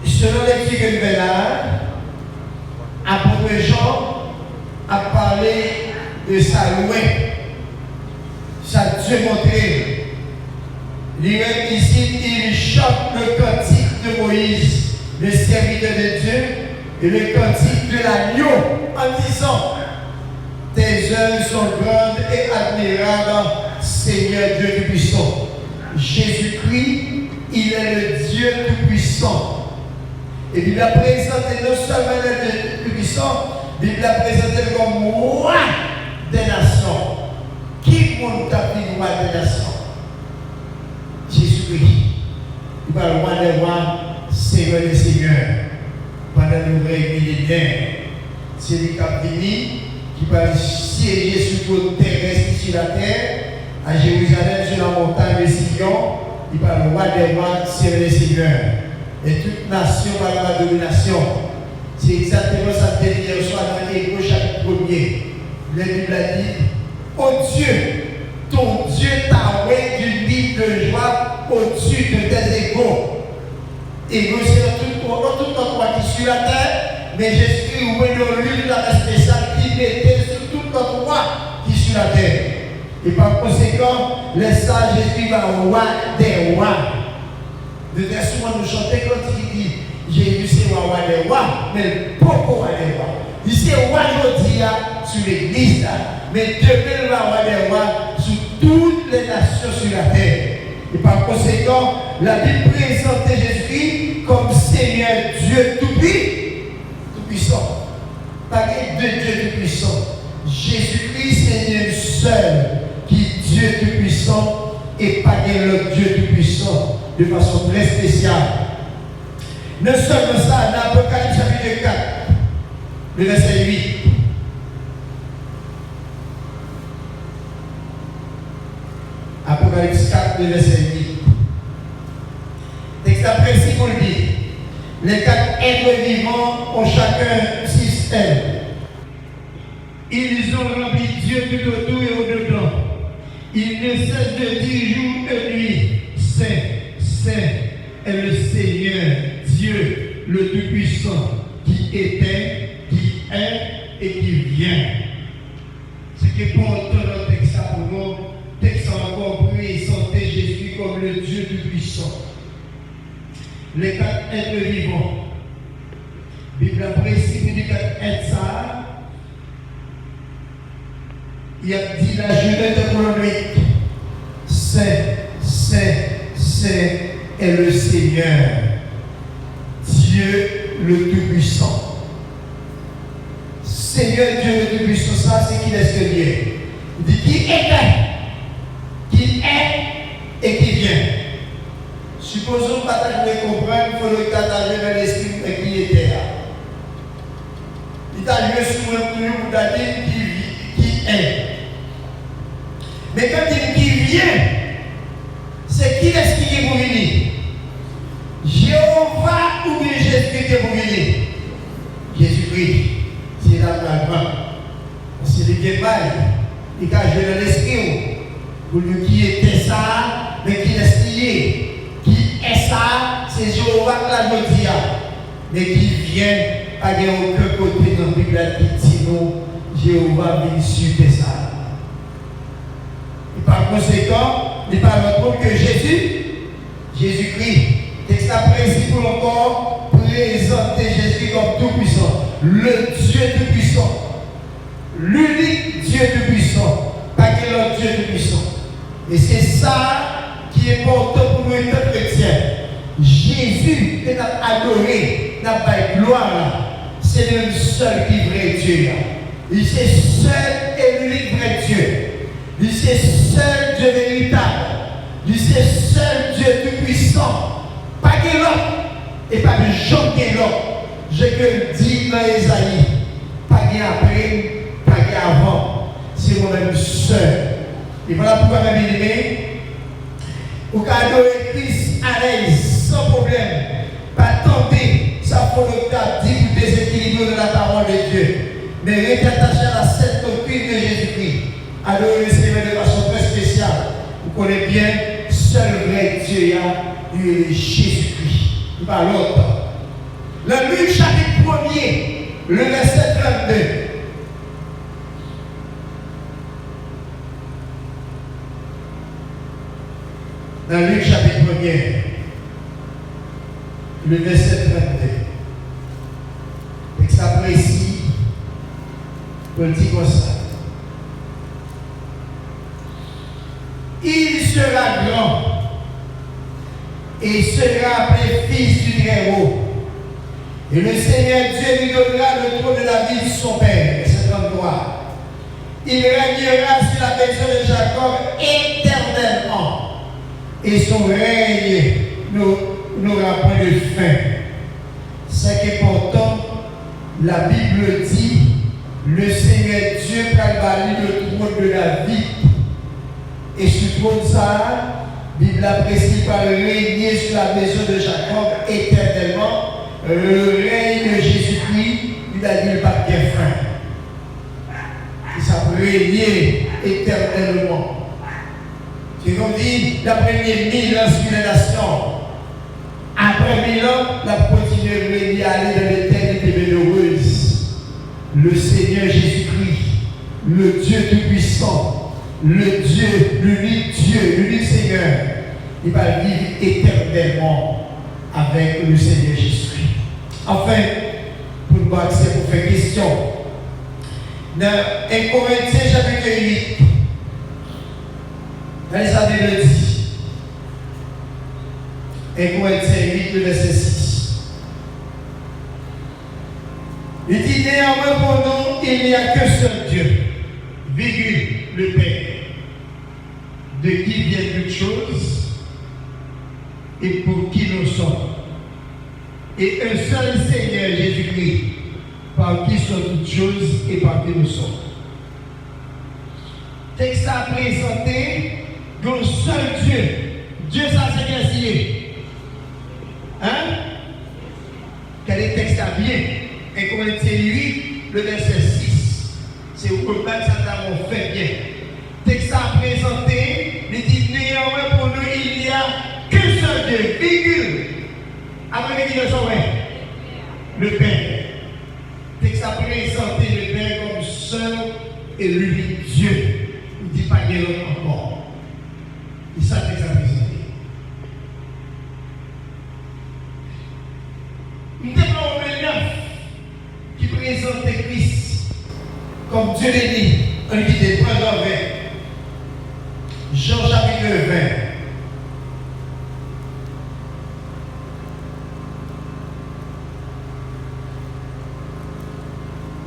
selon les que nous là, apôtre Jean a parlé de sa loi, sa Dieu montré. Ici, il chante le cantique de Moïse, le serviteur de Dieu, et le cantique de l'agneau, en disant, tes œuvres sont grandes et admirables, Seigneur Dieu tout-puissant. Jésus-Christ, il est le Dieu tout-puissant. Et il l'a présenté non seulement le Dieu tout-puissant, il l'a présenté comme roi des nations. Qui monte à dire roi des nations? Jésus-Christ. Il parle roi des rois, Seigneur des seigneurs. Pendant le règne millénaire, c'est lui qui a fini, qui va siéger sur le terrestre sur la terre, à Jérusalem, sur la montagne de Sion. Il parle roi des rois, Seigneur des seigneurs. Et toute nation par la domination. C'est exactement ça que hier soir dans l'Hébreux chapitre 1er. La Bible a dit, oh Dieu, ton Dieu t'a oué d'une vie de joie au-dessus de tes égaux. Égaux, c'est tout notre roi qui est sur la terre, Mais Jésus, oui, dans l'une de la spéciale qui mettait sur tout notre roi qui est sur la terre. Et par conséquent, laisse ça, Jésus va roi des rois. De très souvent, nous chantons quand il dit Jésus, c'est roi des rois, mais pourquoi roi des rois? Il c'est roi aujourd'hui sur l'église, mais demain, le roi des rois sur toutes les nations sur la terre. Et par conséquent, la Bible présente Jésus comme Seigneur Dieu tout-puissant. Pas de Dieu tout-puissant. Jésus-Christ, Seigneur seul, qui est Dieu tout-puissant et pas l'autre Dieu tout-puissant de façon très spéciale. Non seulement ça, dans l'Apocalypse chapitre 4, le verset 8. Apocalypse 4, le verset 8. Texte précis pour le dire. Les 4 êtres vivants ont chacun 6 ailes. Ils ont rempli Dieu tout autour et au-dedans. Ils ne cessent de dire jour et nuit, Saint, Saint est le Seigneur, Dieu, le Tout-Puissant, qui était, qui est et qui vient. Ce qui est important dans le texte pour nous, texte encore présenter Jésus comme le Dieu Tout-Puissant. Les 4 êtres vivants. Bible précise du 4 êtres ça. Il a dit la jeunesse de Colombie. Saint, Saint, Saint est le Seigneur, Dieu le Tout-Puissant. Seigneur Dieu le Tout-Puissant, ça c'est qui est-ce que Dieu? Il dit qui était, qui est et qui vient. Supposons que vous comprendre, il faut le partager dans l'esprit qui était là. Il t'a joué sur un coup pour dire qui est. Mais quand il dit qui vient, c'est qui est-ce qui est pour venir? Jéhovah ou bien Jésus-Christ qui est pour venir? Jésus-Christ, c'est l'avant. C'est le bien mal. Il a joué dans l'esprit. Pour lui qui était ça, mais qui est lié. Qui est ça? C'est Jéhovah qui l'a dit. Mais qui vient, pas de aucun côté dans la Bible qui dit non, Jéhovah vient sur ça. Et par conséquent, il parle que Jésus-Christ, texte précis pour encore présenter Jésus comme tout-puissant, le Dieu tout-puissant, l'unique Dieu tout-puissant, pas quel autre Dieu tout-puissant. Et c'est ça qui est important pour nous, les chrétiens. Jésus, qui n'a adoré, n'a pas de gloire, c'est le seul qui est vrai Dieu. Il est seul et l'unique vrai Dieu. Il est seul Dieu véritable. Il est seul Dieu tout-puissant. Pas de l'autre et pas de gens qui l'autre. Je que dis dans Esaïe, pas de après, pas de avant. C'est moi-même seul. Et voilà pourquoi mes bien-aimés, pour qu'adorer Christ à l'aise, sans problème, pas tenter sa volonté à dire pour déséquilibrer de la parole de Dieu, mais rester attaché à la sainte doctrine de Jésus-Christ. Adorer le Seigneur de façon très spéciale. Vous connaissez bien, seul vrai Dieu, lui est Jésus-Christ. Pas l'autre. Le Luc chapitre 1er, le verset 32. Dans Luc chapitre 1er, le verset 32. Texte précis, pour le dire comme ça. Il sera grand et sera appelé fils du Très-Haut. Et le Seigneur Dieu lui donnera le trône de la vie de son Père, cet endroit. Il régnera sur la maison de Jacob éternellement. Et son règne n'aura point de fin. C'est important, la Bible dit, le Seigneur Dieu prépare le trône de la vie. Et sur trône ça, la Bible apprécie par régner sur la maison de Jacob éternellement. Le règne de Jésus-Christ, il a dit le pape bien fin. Il s'appelle régner éternellement. C'est comme dit, la première 1000 ans sur les nations. Après 1000 ans, la continuer à régner, aller dans l'éternité bienheureuse. le Seigneur Jésus-Christ, le Dieu Tout-Puissant, le Dieu, l'unique Seigneur, il va vivre éternellement avec le Seigneur Jésus-Christ. Enfin, pour nous accès pour faire question, dans 1 Corinthiens chapitre 8, allez ça le dit. 1 Corinthiens 8, le verset 6. Il dit néanmoins pour nous, il n'y a que seul Dieu, virgule, le Père, de qui viennent toutes choses et pour qui nous sommes. Et un seul Seigneur Jésus-Christ, par qui sont toutes choses et par qui nous sommes. Texte à présenter d'un seul Dieu. Dieu, ça c'est qu'est-ce hein? Quel est le texte à bien? 1 Corinthiens 8, le verset 6. C'est où le bac ça t'a fait bien. Texte à présenter, il dit néanmoins pour nous, il n'y a qu'un seul Dieu, virgule. Après, il dit le Père. Texte à présenter le Père comme seul et l'unique Dieu. Il ne dit pas qu'il y a l'autre encore. Il ça texte à présenter. Nous avons Romains 9 qui présente Christ comme Dieu l'ennemi. On dit des points d'envers. Jean chapitre 20.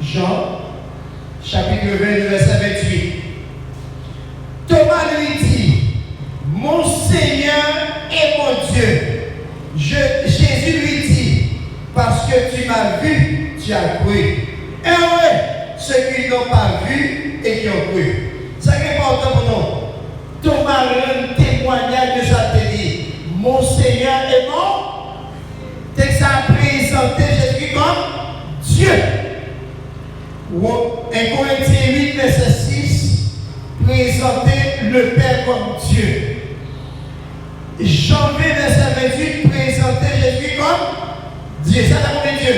Jean, chapitre 20, verset 28. Thomas lui dit, mon Seigneur et mon Dieu. Jésus lui dit, parce que tu m'as vu, tu as cru. Heureux ceux qui n'ont pas vu et qui ont cru. Ça qui est important pour nous. Thomas rend témoignage de sa dit, mon Seigneur et mon. Texte à présenter Jésus comme Dieu. 1 Corinthiens 8, verset 6, présenter le Père comme Dieu. Jean 20, verset 28, présenter Jésus comme Dieu. Ça va combien Dieu?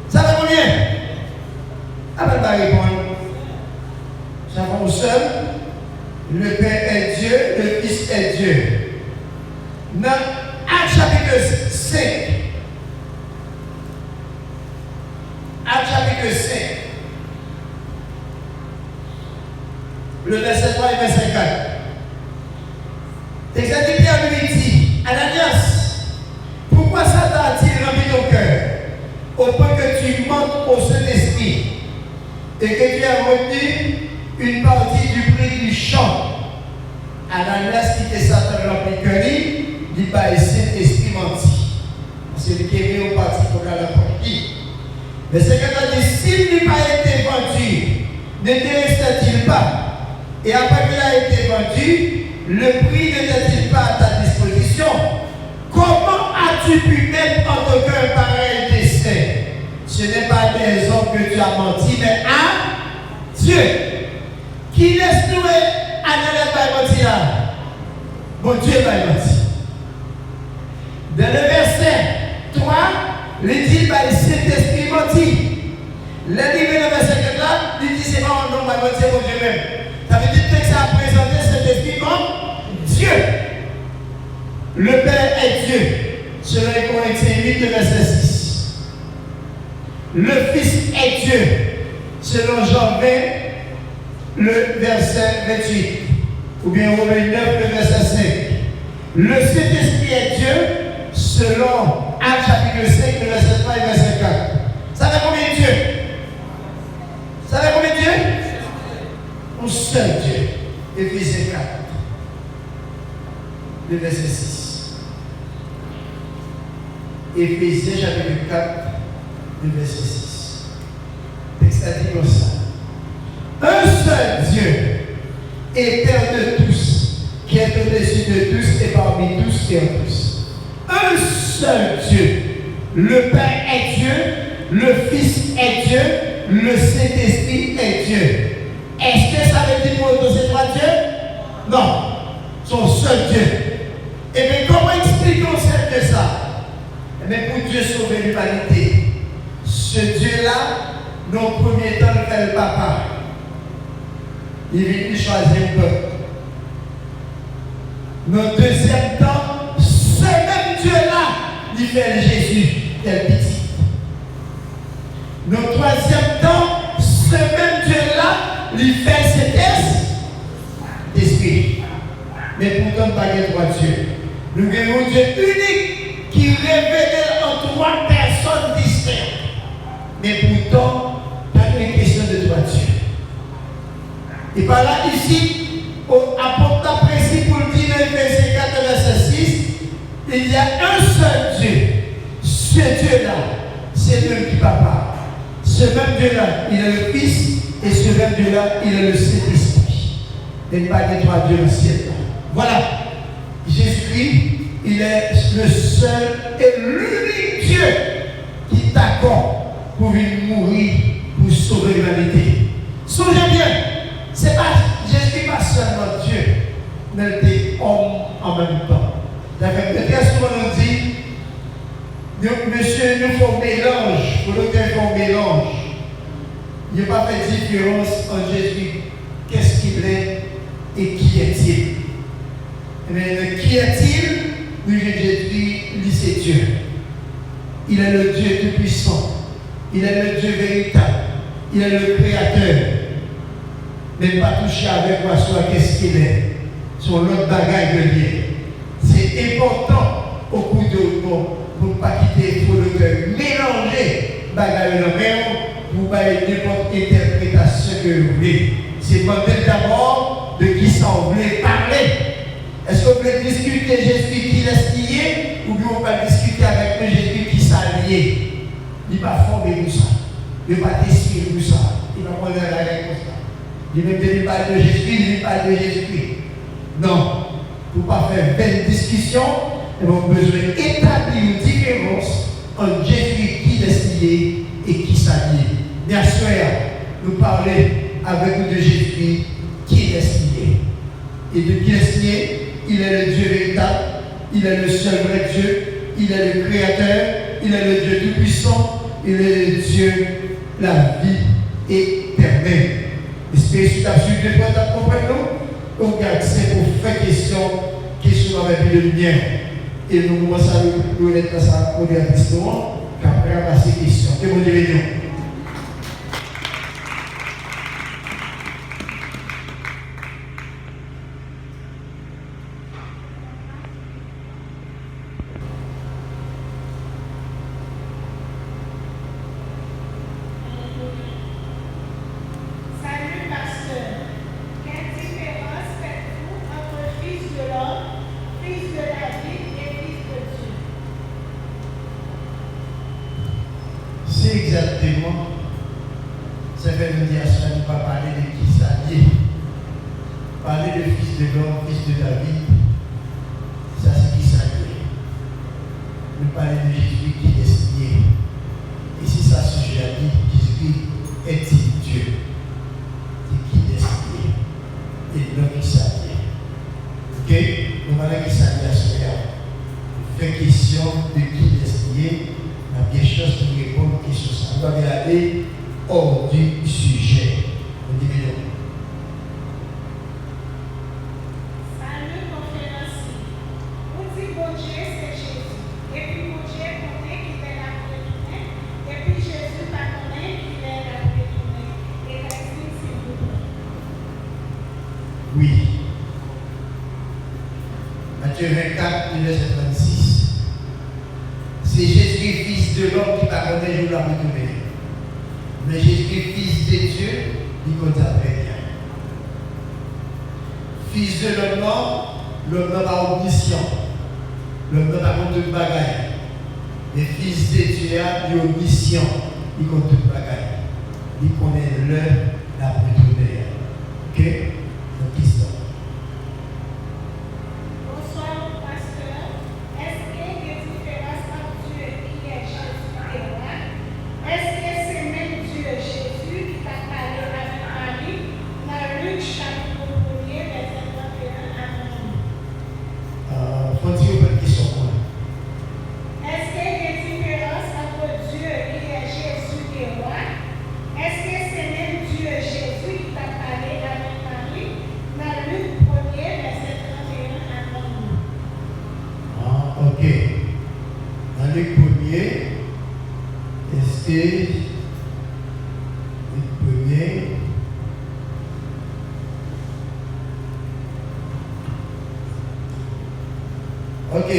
Ça va combien? Après pas répondre. Ça va au seul. Le Père est Dieu, le Fils est Dieu. Dans Actes chapitre 5. Actes chapitre 5, le verset 3 et verset 4. L'exemple Pierre lui dit, Ananias, pourquoi Satan a-t-il rempli ton cœur au point que tu mentes au Saint-Esprit et que tu as retenu une partie du prix du champ? Ananias qui était Satan rempli de cœur, dit pas le Saint-Esprit menti. C'est le qui est venu au parti pour la porte. Mais c'est quand on dit, s'il n'eût pas été vendu, n'intéressait-il pas? Et après qu'il a été vendu, le prix n'était-il pas à ta disposition? Comment as-tu pu mettre en ton cœur pareil dessein? Ce n'est pas des hommes que tu as menti, mais à Dieu. Qui laisse nous Ananias va mentir là? Bon Dieu va mentir. Dans le verset 3, il dit, le Saint-Esprit menti. L'arrivée dans le verset 4 là, il dit, c'est pas un nom, c'est mon Dieu même. Ça veut dire que ça a présenté cet esprit comme Dieu. Le Père est Dieu. Selon 1 Corinthiens 8, verset 6. Le Fils est Dieu. Selon Jean 20, le verset 28. Ou bien Romains 9, le verset 5. Le Saint-Esprit est Dieu. Selon Actes chapitre 5, le verset 3 et verset 4. Ça fait combien de Dieu? Ça fait combien de Dieu? Un seul Dieu. Éphésiens 4. Le verset 6. Éphésiens chapitre 4, le verset 6. Texte a dit comme ça. Un seul Dieu est Père de tous, qui est au-dessus de tous et parmi tous et en tous. Un seul Dieu. Le Père est Dieu, le Fils est Dieu, le Saint-Esprit est Dieu. Est-ce que ça veut dire pour ces trois dieux? Non. Son seul Dieu. Et bien, comment expliquons-nous ça? Eh bien, pour Dieu sauver l'humanité, Ce Dieu-là, dans le premier temps, le fait le papa. Il vient choisir un peuple. Dans le deuxième temps, ce même Dieu-là, il fait le Jésus, tel petit. Dans le troisième temps, ce même Dieu-là, il fait cet esprit. Mais pourtant, pas de trois dieux. Nous avons un Dieu unique qui révèle en trois personnes distinctes. Mais pourtant, pas une question de trois dieux. Et par là, ici, apôtre la précis pour le dire, verset 4, verset 6, il y a un seul Dieu. Ce Dieu-là, c'est lui qui papa. Ce même Dieu-là, il est le Fils, et ce même Dieu-là, il est le Saint-Esprit. Et pas des trois dieux au ciel. Voilà. Jésus-Christ, il est le seul et l'unique Dieu qui t'accorde pour venir mourir, pour sauver l'humanité. Songez bien, c'est pas Jésus pas seulement Dieu, mais il est homme en même temps. D'ailleurs, très souvent on dit, monsieur, nous faisons mélange, pour nous faire un mélange. Il n'y a pas fait différence entre Jésus, qu'est-ce qu'il est et qui est-il. Mais qui est-il? Oui, Jésus, lui c'est Dieu. Il est le Dieu tout-puissant. Il est le Dieu véritable. Il est le Créateur. Même pas toucher avec moi soit qu'est-ce qu'il est. Sur l'autre bagaille de lié. C'est important au coup de mot pour ne pas quitter pour le cœur. Mélanger bagaille de même pour ne pas n'importe quelle interprétation que vous voulez. C'est peut-être d'abord de qui ça vous voulez parler. Est-ce que vous voulez discuter Jésus qui laisse lié ou bien on va discuter avec le Jésus qui s'allie? Il ne va pas former tout ça. Il ne va pas décider tout ça. Il va prendre la règle comme ça. Il ne veut pas de Jésus, il ne parle de Jésus. Non. Pour ne pas faire belle discussion, nous avons besoin d'établir une différence entre Jésus qui laisse lié et qui s'allie. Bien sûr, nous parlons avec nous de Jésus qui laisse lié. Et de qui laisse lié? Il est le Dieu véritable, il est le seul vrai Dieu, il est le Créateur, il est le Dieu tout-puissant, il est le Dieu, la vie éternelle. Espérez que tu as su de toi, tu as compris nous? On regarde, c'est pour faire question avec de lumière. Et nous commençons à nous mettre dans sa première question, qu'après on va ces questions. Que bon Dieu bénisse. Exactement, ça veut nous dire ça, ne pas parler de qui ça est. Parler de fils de l'homme, fils de David, ça c'est qui ça est. Nous parler de Jésus qui est signé. Et si ça sujet à dit, Jésus est-il Dieu? C'est qui est signé? Et l'homme qui ça est. Ok? Nous parlons qui ça est à ce moment. Fait question de qui est signé. La bien chose pour répondre aux questions. On doit regarder hors du sujet. On dit bien. Salut, conférencier. On dit bon Dieu, c'est Jésus. Et puis bon Dieu connaît qu'il est la retournée. Et puis Jésus pas connaît qu'il est la retournée. Et restez s'il vous plaît. Oui. Matthieu 24, verset 26. C'est Jésus, fils de l'homme, qui va connaître jour la retournée. Mais Jésus, fils de Dieu, il compte après rien. Fils de l'homme n'a pas omniscient. L'homme n'a pas compte de bagaille. Mais fils de Dieu, il est omniscient. Il compte de bagaille. Il connaît l'heure la retournée. Ok? Donc, qui ça? Bonsoir, pasteur. Est-ce qu'il y a des différences entre Dieu qui est Jésus et moi? Est-ce que c'est même Dieu Jésus qui t'a parlé avec Marie dans Luc chapitre 1, verset 31 à 31? Faut dire une question pour moi. Est-ce qu'il y a des différences entre Dieu qui est Jésus Ok.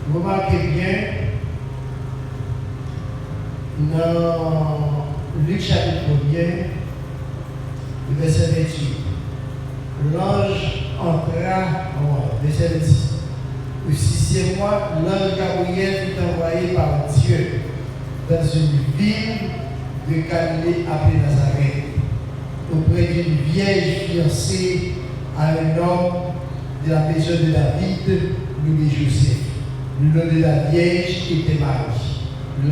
Vous remarquez bien, dans Luc chapitre 1er, le verset 28, l'ange entra, verset 26. Aussi c'est moi, l'ange Gabriel fut envoyé par Dieu dans une ville de Galilée appelée Nazareth, auprès d'une vierge fiancée à un homme de la maison de David, nommé Joseph. Le nom de la vierge était Marie.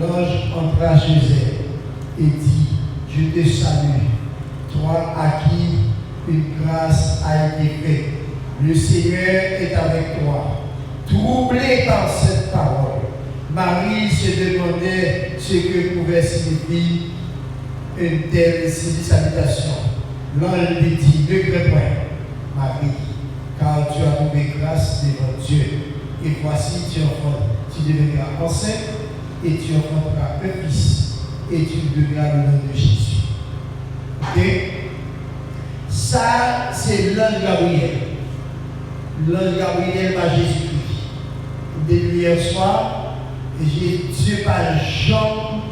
L'ange entra chez elle et dit, je te salue, toi à qui une grâce a été faite. Le Seigneur est avec toi. Troublée par cette parole, Marie se demandait ce que pouvait signifier une telle salutation. L'ange lui dit, ne crains point, Marie, car tu as trouvé grâce devant Dieu. Et voici, tu deviendras enceinte et tu enfanteras un fils et tu lui donneras le nom de Jésus. Ok? Ça, c'est l'ange Gabriel. L'ange Gabriel va Jésus-Christ. Depuis hier soir, Dieu par Jean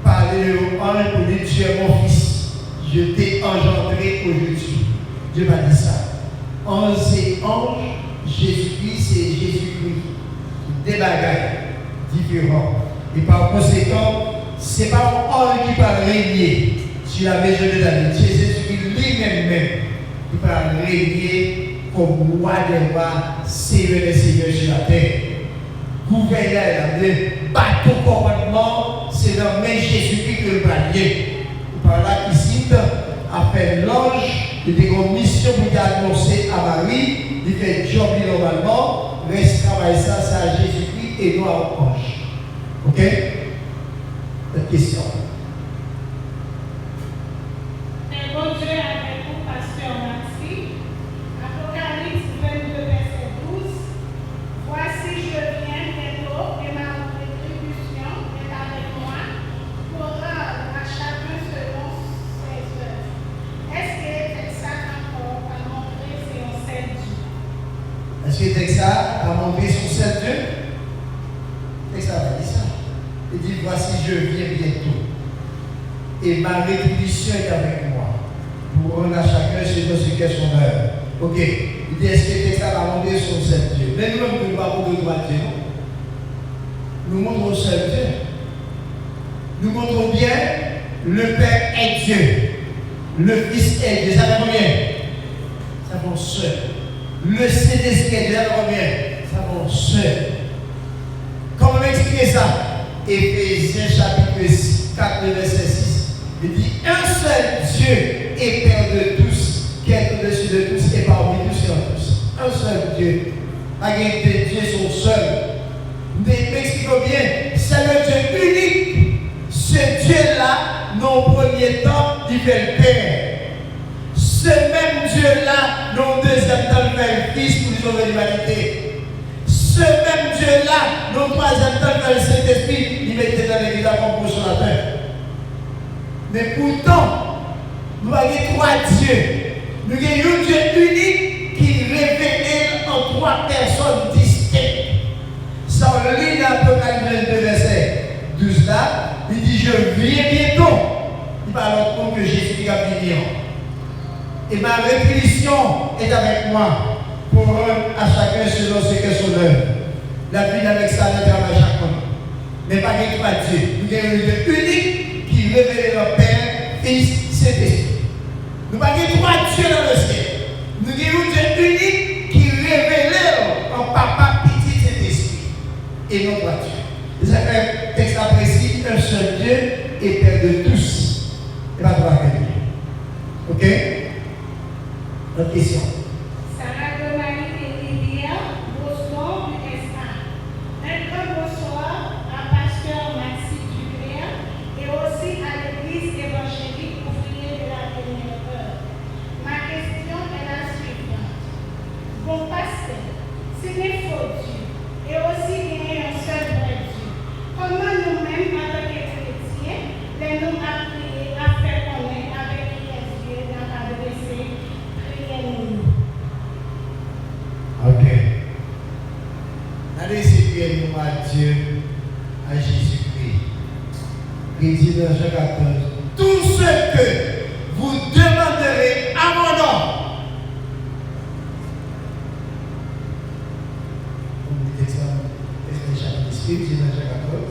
parlé au ange pour dire tu es mon fils. Je t'ai engendré aujourd'hui. Dieu m'a dit ça. Ange c'est ange, Jésus-Christ c'est Jésus-Christ. Des bagailles différents. Et par conséquent, ce n'est pas un ange qui va régner sur la maison de David. C'est Jésus-Christ lui-même qui va régner comme roi des rois, Seigneur des seigneurs sur la terre. Gouverneur, le bateau commandement, c'est dans même Jésus-Christ que le palier. Par là, ici, après l'ange, il a une mission pour annoncer à Marie, il fait job normalement, reste travailler ça, c'est à Jésus-Christ et non à l'ange. Ok? Cette question. Un bon Dieu avec vous, pasteur Maxi. Apocalypse 22, verset 12. Voici, je viens bientôt et ma rétribution est avec moi pour rendre à chacun selon ses œuvres. Est-ce que ça encore a montré son seul Dieu? Est-ce que Texas a montré son seul Dieu? Texas a dit ça. Il dit, voici, je viens bientôt. Et ma rétribution est avec moi. Pour rendre à chacun selon ce qu'est son œuvre. Ok. Il dit, est-ce que Texas a montré son seul Dieu? Mais nous-mêmes, nous ne parlons pas de droit de Dieu, non? Nous montrons seul Dieu. Nous montrons bien, le Père est Dieu. Le Fils est Dieu. Ça fait combien? Ça fait seul. Le Saint-Esprit est Dieu. Ça fait combien? Ça fait seul. Comment expliquer ça? Éphésiens chapitre 4, verset 6. Il dit, un seul Dieu est Père de tous, qui est au-dessus de tous et parmi tous et en tous. Un seul Dieu. La guerre de Dieu sont seuls. M'expliquons bien, c'est le Dieu unique. Ce Dieu-là, non premier temps, il fait le Père. Ce même Dieu-là, non deuxième temps, il fait le Fils pour sauver l'humanité. Ce même Dieu-là, non troisième temps, il fait le Saint-Esprit, il mettait dans l'église comme consolateur. Mais pourtant, nous avons trois dieux. Nous avons un Dieu unique qui révèle en trois personnes distinctes. Ça, on lit dans l'Apocalypse 22, verset 12 là, il dit, je viens bientôt. Il parle au compte que Jésus a venir. Et ma rétribution est avec moi pour rendre à chacun selon ce qu'est son œuvre. La vie avec ça ne travaille chacun. Mais pas qu'il pas Dieu. Nous avons un Dieu unique qui révèle le Père, Fils, Saint-Esprit. Nous n'avons pas trois dieux dans le ciel. Nous avons un Dieu unique qui révèle en Papa, Petit, Saint-Esprit. Et non trois dieux. C'est un texte précis, un seul Dieu et Père de tous. Et pas trois Dieu. Ok? Autre question. Sarah Domani et Lydia, bonsoir du Estin. Un grand bonsoir à pasteur Maxi Ducléa et aussi à l'église évangélique ouvrier de la dernière heure. Ma question est la suivante. Bon pasteur, s'il est faux Dieu et aussi il y a un seul vrai Dieu, comment nous-mêmes, en tant que chrétiens, les nous à prier, à faire connaître avec qui est Dieu dans l'adresse? Ok. dit dans Jean 14, tout ce que vous demanderez à mon nom, on dit ça, est-ce que chaque disciple, c'est dans Jean 14.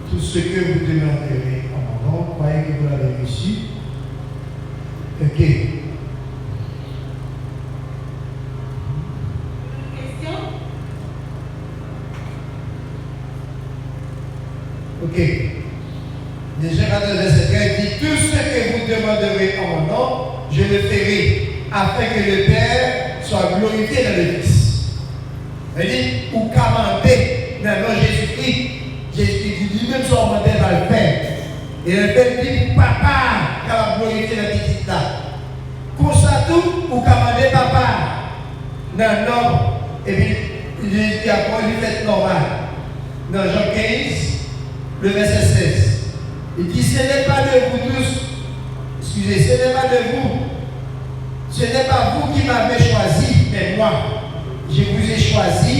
Tout ce que vous demanderez en mon nom, croyez que vous l'avez reçu. Ok. Question? Ok. Déjà, 14 verset 13 dit, tout ce que vous demanderez en mon nom, je le ferai, afin que le Père soit glorifié dans le Fils. Il dit, ou commander dans le nom de Jésus-Christ. Jésus-Christ dit, lui-même soit demandé par le Père. Et le Père dit, papa, qui va glorifier la petite là. Pour ça tout, ou commander papa dans le nom. Et puis, il dit, après, il fait normal. Dans Jean 15, le verset 16. Il dit, ce n'est pas de vous tous, excusez, ce n'est pas de vous, ce n'est pas vous qui m'avez choisi, mais moi. Je vous ai choisi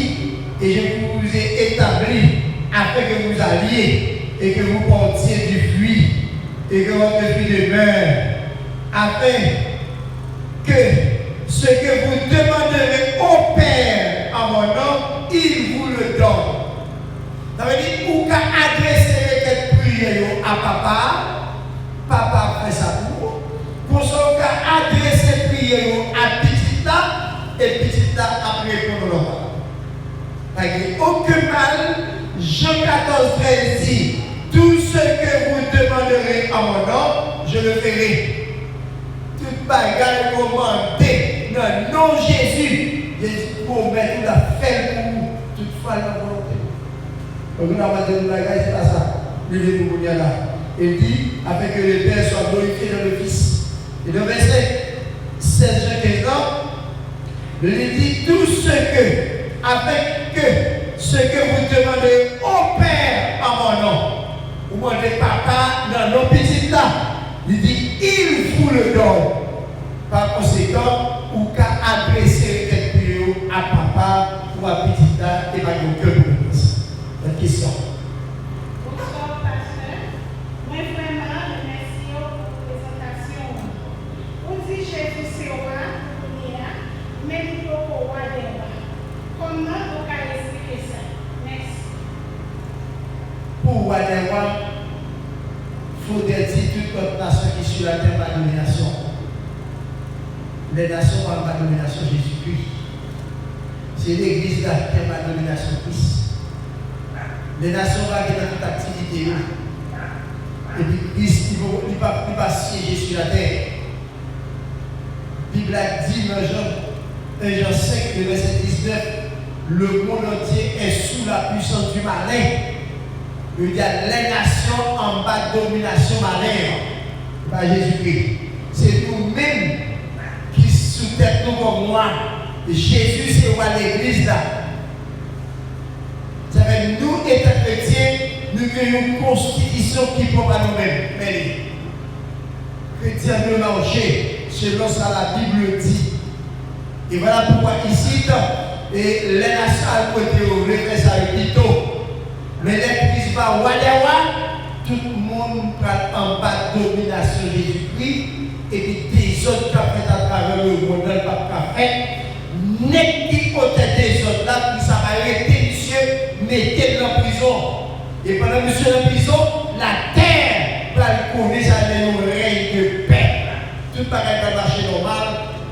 et je vous ai établi afin que vous alliez et que vous portiez du fruit et que votre fruit demeure, afin que ce que vous demanderez au Père en mon nom, il vous le donne. Ça veut dire, ou qu'à adresser cette prière à papa fait ça pour ça qu'à adresser prière à petit là, et petit là après pour nous. Il n'y a aucun mal. Jean 14, 13 dit, tout ce que vous demanderez en mon nom, je le ferai. Toute bagarre commandée dans le nom de Jésus, Jésus promet tout la faire pour vous, toutefois la volonté. Donc nous avons dit une bagarre, c'est pas ça. Il dit, afin que le Père soit glorifié dans le Fils. Et le verset 16, Jean 15 ans, il dit, tout ce que, afin que ce que vous demandez au Père en mon nom, vous demandez papa dans nos petites là, il dit, il vous le donne. Par conséquent, vous pouvez adresser cette prière à papa ou à petite là et pas de cœur de la question. Bonsoir, pasteur. Moi, vraiment, merci pour la présentation. On dit Jésus, c'est roi, mais il faut qu'on voit des rois. Comment vous pouvez expliquer ça? Merci. Pour Wadewa, il faut dire toute notre nation qui est sur la terre par domination. Les nations par la domination Jésus-Christ. C'est l'église là qui est par domination Christ. Les nations qui sont dans toute activité. Et puis Christ, il ne va pas siéger sur la terre. La Bible dit dans Jean 5, le verset 19, le monde entier est sous la puissance du malin. Il y a les nations en bas de domination malin par Jésus-Christ. C'est nous-mêmes qui sous-tête nous comme moi. Jésus, c'est roi de l'église là. Ça veut dire, nous, étant chrétiens, nous avons une constitution qui ne peut pas nous-mêmes. Mais les chrétiens doivent marcher selon ça la Bible dit. Et voilà pourquoi ici, et les nations à côté, on refait ça avec Tito. Mais les prises par Wadewa, tout le monde prend en bas de domination Jésus-Christ, et puis des autres qui ont fait à travers le monde, le pape qui a fait, n'est qui côté des autres là, qui ça va arrêter, monsieur, mettez-le en prison. Et pendant monsieur en prison, la terre va le connaître, ça va nous règne de paix. Tout le bagage va marcher normal,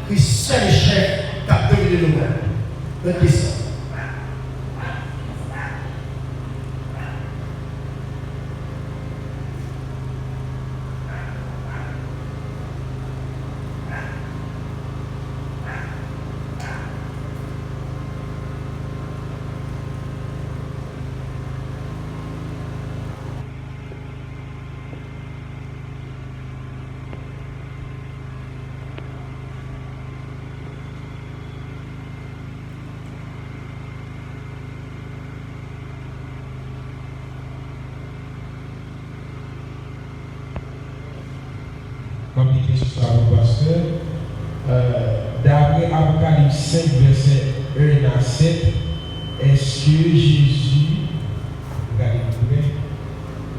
Christ seul chef qui a dominé le monde. Votre question. Compliqué sur ça, mon pasteur. D'après Apocalypse 5, verset 1 à 7, est-ce que Jésus, regardez bien,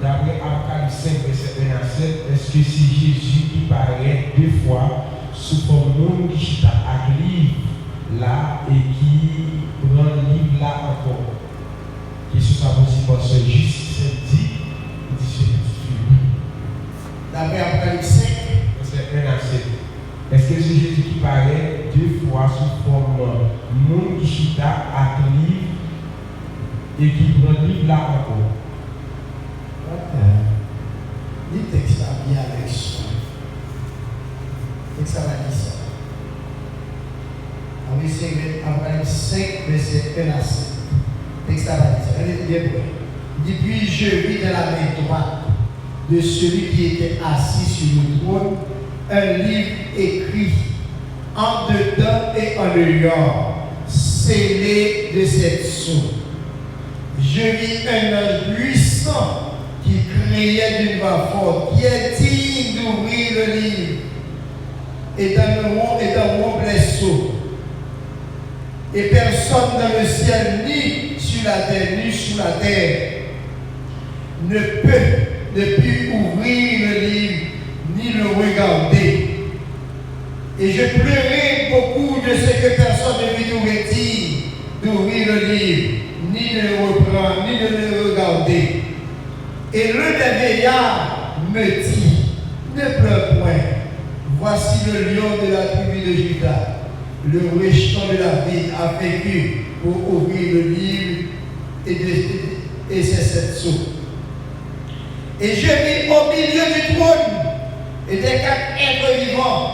d'après Apocalypse 5, verset 1 à 7, est-ce que c'est Jésus qui paraît 2 fois sous forme de qui chita à livre là et qui prend le livre là encore? Question ça aussi parce que juste dit, il dit ce petit. D'après Apocalypse 5, verset 1 à 7. Est-ce que c'est Jésus qui paraît 2 fois sous forme de monde qui chita à livre et qui prend le livre là encore? Le texte va bien avec ça. Le texte va dire ça. Apocalypse 5, verset 1 à 7. Le texte va dire ça. Regardez bien pour il dit, puis je vis dans la main droite de celui qui était assis sur le trône un livre écrit en dedans et en dehors, scellé de 7 sceaux. Je vis un ange puissant qui criait d'une voix forte, qui est digne d'ouvrir le livre et d'en rompre les sceaux. Et personne dans le ciel, ni sur la terre, ni sous la terre, ne peut ouvrir le livre, ni le regarder. Et je pleurais beaucoup de ce que personne ne pouvait dire d'ouvrir le livre, ni de le reprendre, ni de le regarder. Et l'un des vieillards me dit, ne pleure point, voici le lion de la tribu de Juda, le rejeton de la ville a vaincu pour ouvrir le livre et ses 7 sceaux. Et je vis au milieu du trône et des 4 êtres vivants,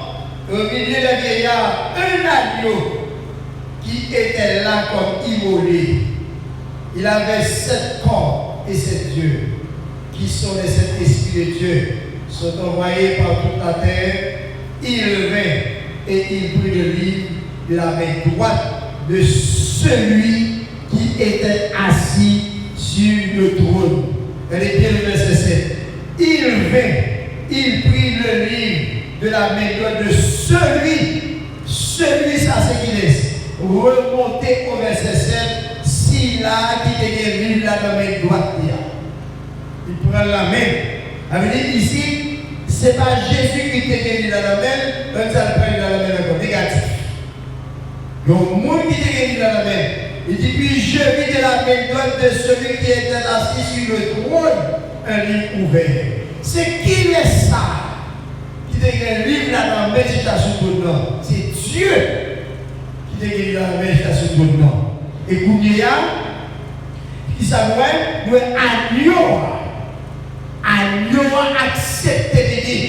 au milieu des vieillards, un agneau qui était là comme immolé. Il avait 7 corps et 7 yeux, qui sont les 7 esprits de Dieu, sont envoyés par toute la terre. Il vint et il prit le livre de la main droite de celui qui était assis sur le trône. Elle est bien le verset 7. Il vint, il prit le livre de la main droite de celui, ça c'est qui laisse. Remontez au verset 7, si là qui était le livre là dans la main droite. Il prend la main. Ça veut dire ici, ce n'est pas Jésus qui était gagné dans la main, même ça le prend dans la main encore, négatif. Donc, le monde qui était gagné dans la main, il dit, puis je vis de la main droite de celui qui était assis sur le trône, un livre ouvert. C'est qui est ça qui te gagne un livre là dans la main qui t'a sur le trône? C'est Dieu qui te gagne dans la main qui t'a sur le trône. Et Kounia, qui s'appelle, nous agneau accepté de dire,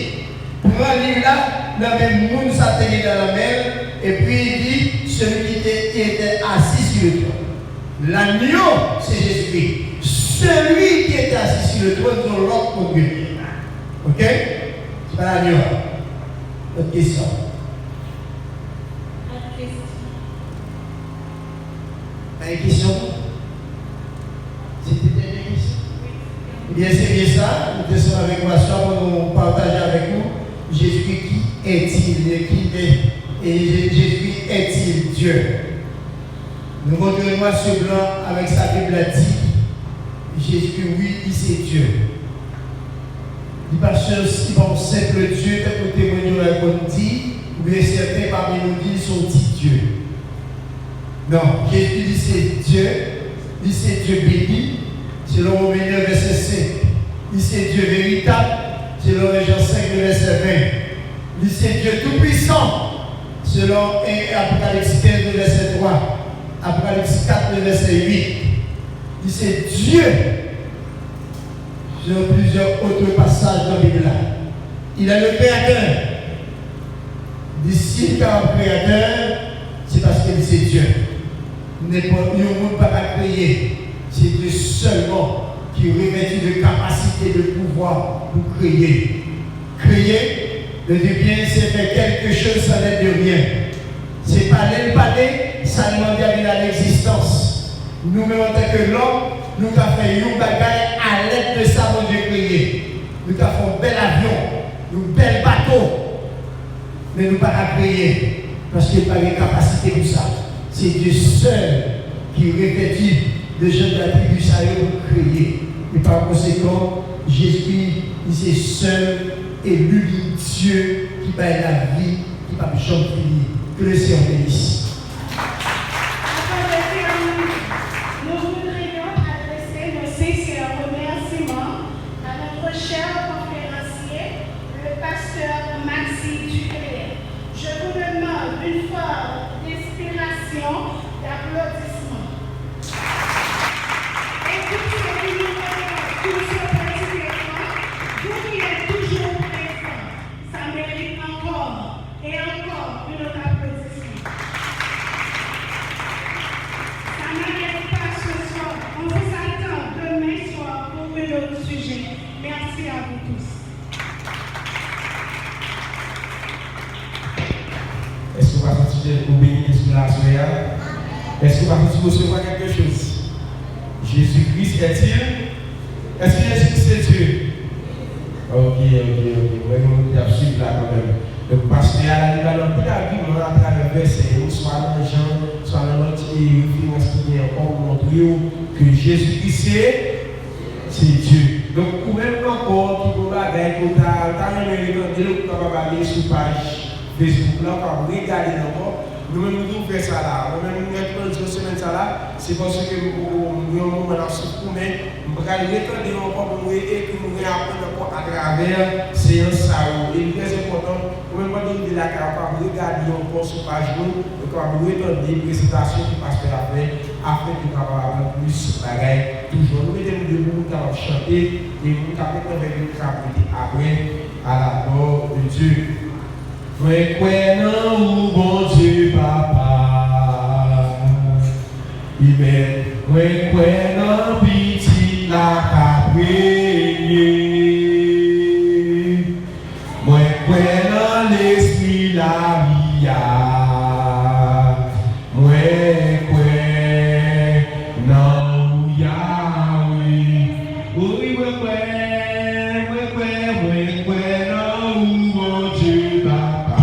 prends le livre là, dans le même monde, ça te gagne dans la main, et puis il dit, celui qui était assis sur le trône. L'agneau, c'est Jésus-Christ. Celui qui était assis sur le trône, c'est l'autre pour Dieu. Ok? C'est pas l'agneau. Autre question. Pas une question? C'était une dernière question? Eh bien, c'est bien ça. Nous sommes avec moi, soit pour nous partager avec vous. Jésus-Christ, qui est-il? Et Jésus est-il Dieu? Nous montrons moi ce blanc avec sa Bible dit. Jésus, oui, il c'est Dieu. Il n'est pas aussi bon simple Dieu, tel que témoignage qu'on dit, ou bien certains parmi nous disent sont dit Dieu. Non, Jésus dit c'est Dieu, il c'est Dieu béni, selon Romains verset 5. Il c'est Dieu véritable, selon Jean 5 verset 20. Il c'est Dieu tout-puissant. Selon Apocalypse 15, verset 3, Apocalypse 4, verset 8, il c'est Dieu. Sur plusieurs autres passages dans la Bible. Il est le Créateur. D'ici qu'il est Créateur, c'est parce qu'il c'est Dieu. N'importe qui pas créer. C'est Dieu seulement qui revêt de capacité, de pouvoir pour créer. Créer. Le bien, c'est faire quelque chose sans l'aide de rien. C'est pas l'aimer, ça demande à l'existence. Nous-mêmes, en tant que l'homme, nous avons fait un bagage à l'aide de ça, mon Dieu créé. Nous avons fait un bel avion, un bel bateau. Mais nous ne pouvons pas créer parce qu'il n'y a pas de capacité pour ça. C'est Dieu seul qui revêtit de gens de la tribu Saïd pour créer. Et par conséquent, Jésus, c'est seul et l'unique Dieu qui va la vie, qui va jamais finir. Que le Seigneur bénisse. Nous voudrions adresser nos sincères remerciements à notre cher conférencier, le pasteur Maxime Ducré. Je vous demande une forte d'inspiration, d'applaudissements. Et tous ceux qui nous regardent, tous ceux particulièrement, vous qui êtes toujours présents, ça mérite encore et encore une autre applaudissement. Ça n'arrête pas ce soir. On vous attend demain soir pour un autre sujet. Merci à vous tous. Est-ce qu'on va continuer de bénir sur la soirée? Est-ce qu'on va continuer de recevoir quelque chose? Jésus-Christ est-il? Est-ce que Jésus-Christ est Dieu? Ok. Vraiment, il y a suivi là quand même. Donc, parce qu'il y a dans plus d'arguments à travers le verset, soit dans Jean, soit dans notre référence qui vient encore montrer que Jésus-Christ c'est Dieu. Donc, ou même encore, qui peut bagailler, qui peut aller sur la page Facebook, là, on va regarder encore. Nous-mêmes, nous faisons ça là. Nous-mêmes, nous avons fait semaine ça là. C'est parce que nous avons un souffle, mais nous allons regarder encore pour nous et que nous allons apprendre à travers ces séances. Et très important, nous-mêmes, nous allons regarder encore sur la page nous, nous allons regarder les présentations que le pasteur a fait, afin que nous avons plus de bagaille. Toujours, nous mettons debout, nous allons chanter et nous allons avec une capacité après à la gloire de Dieu. Moi, quoi, non, bon Dieu, papa. Moi, quoi, non, petit, la caprier. Moi, quoi, non, l'esprit, la vie. Moi, quoi, non, Yahweh. Oui, moi, quoi, non, bon Dieu, papa.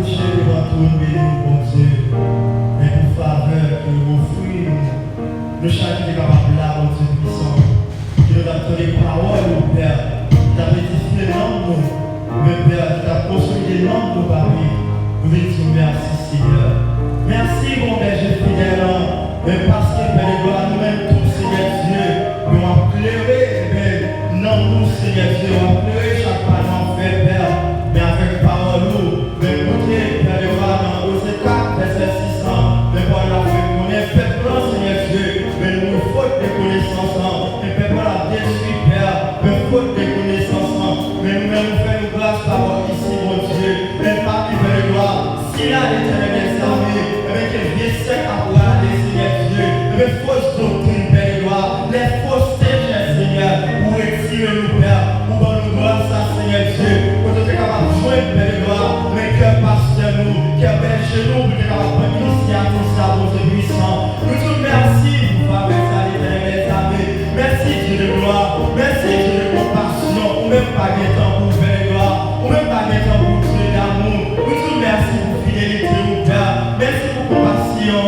approcher devant tout, mais nous, bon Dieu, mais pour faveur que vous offrez, nous chacun est capable là, bon Dieu puissant, qui nous a donné parole, mon Père, qui a édifié l'homme, mon Père, qui a consolidé l'homme, nos paris. Nous voulons dire merci, Seigneur. Merci, mon berger fidèle, mais parce que, Père de gloire, nous-mêmes tous, Seigneur Dieu, nous avons pleuré, non, nous, Seigneur Dieu, nous avons pleuré chaque fois nous avons fait, Père, mais avec parole, nous, mais écoutez, Père de gloire, dans Osée 4, verset 600, mais pour la fait connaître, Père blanc, Seigneur Dieu, mais nous, faute de connaissance, mais Père, pour la détruire, Père, mais faute de connaissance, mais nous-mêmes, nous faisons grâce par ici, mon Dieu, mais pas qui Père de gloire, si là, l'Éternel est armé, mais qu'il vient sec à voir, Seigneur Dieu, mais fausse doctrine, Père de gloire, les fausses Seigneur, pour retirer nous, Père, pour nous grâce à Seigneur Dieu, pour nous être capable de jouer, Père de gloire, mais que pasteur nous, que berger nous, pour être capable de prendre l'initiative, ça, pour ce puissant. Nous te remercions pour faveur ça, l'Éternel est armé. Merci Dieu de gloire, merci Dieu de compassion, ou même pas de temps pour faire de gloire, ou même pas de temps pour tuer d'amour. Nous te remercions pour fidélité, mon Père, merci pour compassion,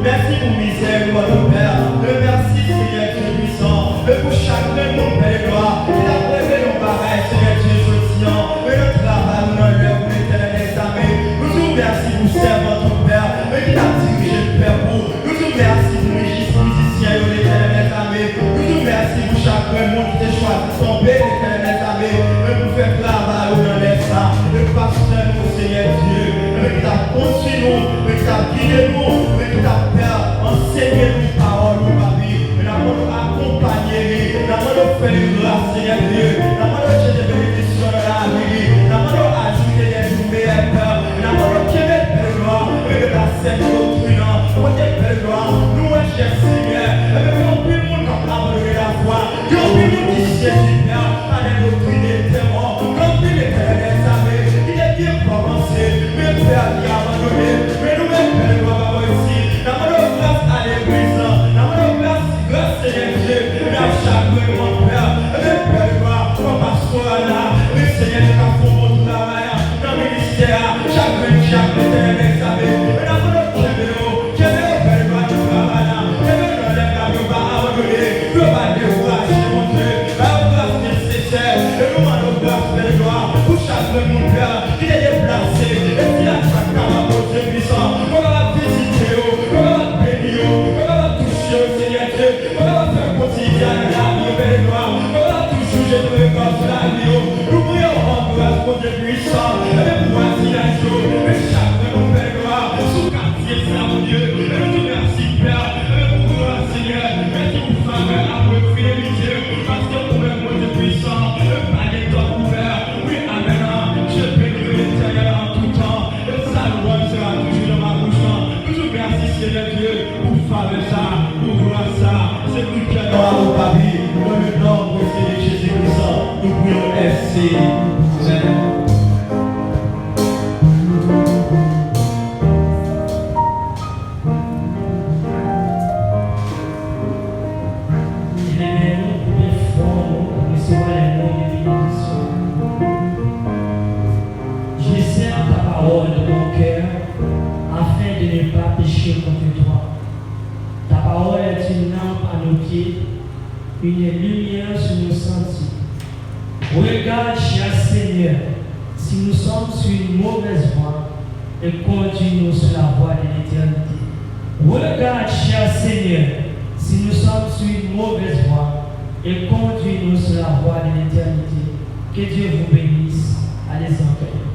merci pour misère, mon Père, merci Seigneur Dieu puissant. Et pour chacun de nos Père de gloire, il a prévu nos pareils, Seigneur Dieu, soutien, et le travail, nous dans l'œuvre pour l'Éternel examen. Nous te remercions pour servir ton Père, et qui t'a dirigé le Père pour. Nous te remercions pour les musiciens et l'Éternel examen. Nous te remercions pour chacun de nous qui t'a choisi son Père, l'Éternel examen, et pour faire travail dans les saints. Le pasteur, nous, Seigneur Dieu, et qui t'a continué, et qui t'a guidé nous, et qui t'a fait enseigner nos paroles, nos papiers, et nous avons accompagné. Nous faire une grâce, Seigneur Dieu. Nous avons des bénédictions dans la vie. Nous avons ajouté des jours meilleurs, Père. Nous avons quitté Père gloire et de la scène doctrine. Nous Père gloire, nous cher Seigneur. Et nous avons plus de monde qui a abandonné la foi. Nous avons plus de monde qui cherche Père à la doctrine des témoins. Nous avons plus l'Éternel savait. Il est bien commencé, mais Père qui a abandonné. Mais nous-mêmes, Père gloire, ici. Nous avons grâce à l'Église. Nous avons grâce, Seigneur Dieu. Mais à chaque moment, Père, Père de gloire, comme pasteur là, le Seigneur qui a fait mon travail dans le ministère, chaque Éternel examen, et dans notre Père de gloire, du travail là, et dans le lèvres, nous va abandonner, nous va décourager, mon Dieu, la grâce nécessaire, et nous demandons grâce, Père de gloire, pour chaque mon Père, qui est déplacé, et qui a chaque camarade, mon Dieu puissant, on va visiter, on va bénir, on va toucher, Seigneur Dieu, on va faire quotidien la vie, Père de gloire, on va toujours jeter le corps sur la vie, nous prions en grâce pour Dieu puissant, et pour voici la jour, et chaque mon Père de gloire, sous quartier, c'est mon Dieu, et nous te remercions, Père, et pour gloire, Seigneur, merci pour faveur, à votre fidélité, parce que pour mon Dieu puissant, pas des temps ouverts, oui, amen, je bénis l'Éternel en tout temps, et sa louange sera toujours dans ma bouche, nous te remercions, Seigneur Dieu, pour faveur ça, pour gloire ça, c'est nous qui avons au papier, dans le nom de Jésus-Christ, nous prions ainsi. Amen. Une lumière sur nos sentiers. Regarde, cher Seigneur, si nous sommes sur une mauvaise voie et conduis-nous sur la voie de l'éternité. Regarde, cher Seigneur, si nous sommes sur une mauvaise voie et conduis-nous sur la voie de l'éternité. Que Dieu vous bénisse. Allez-y en paix.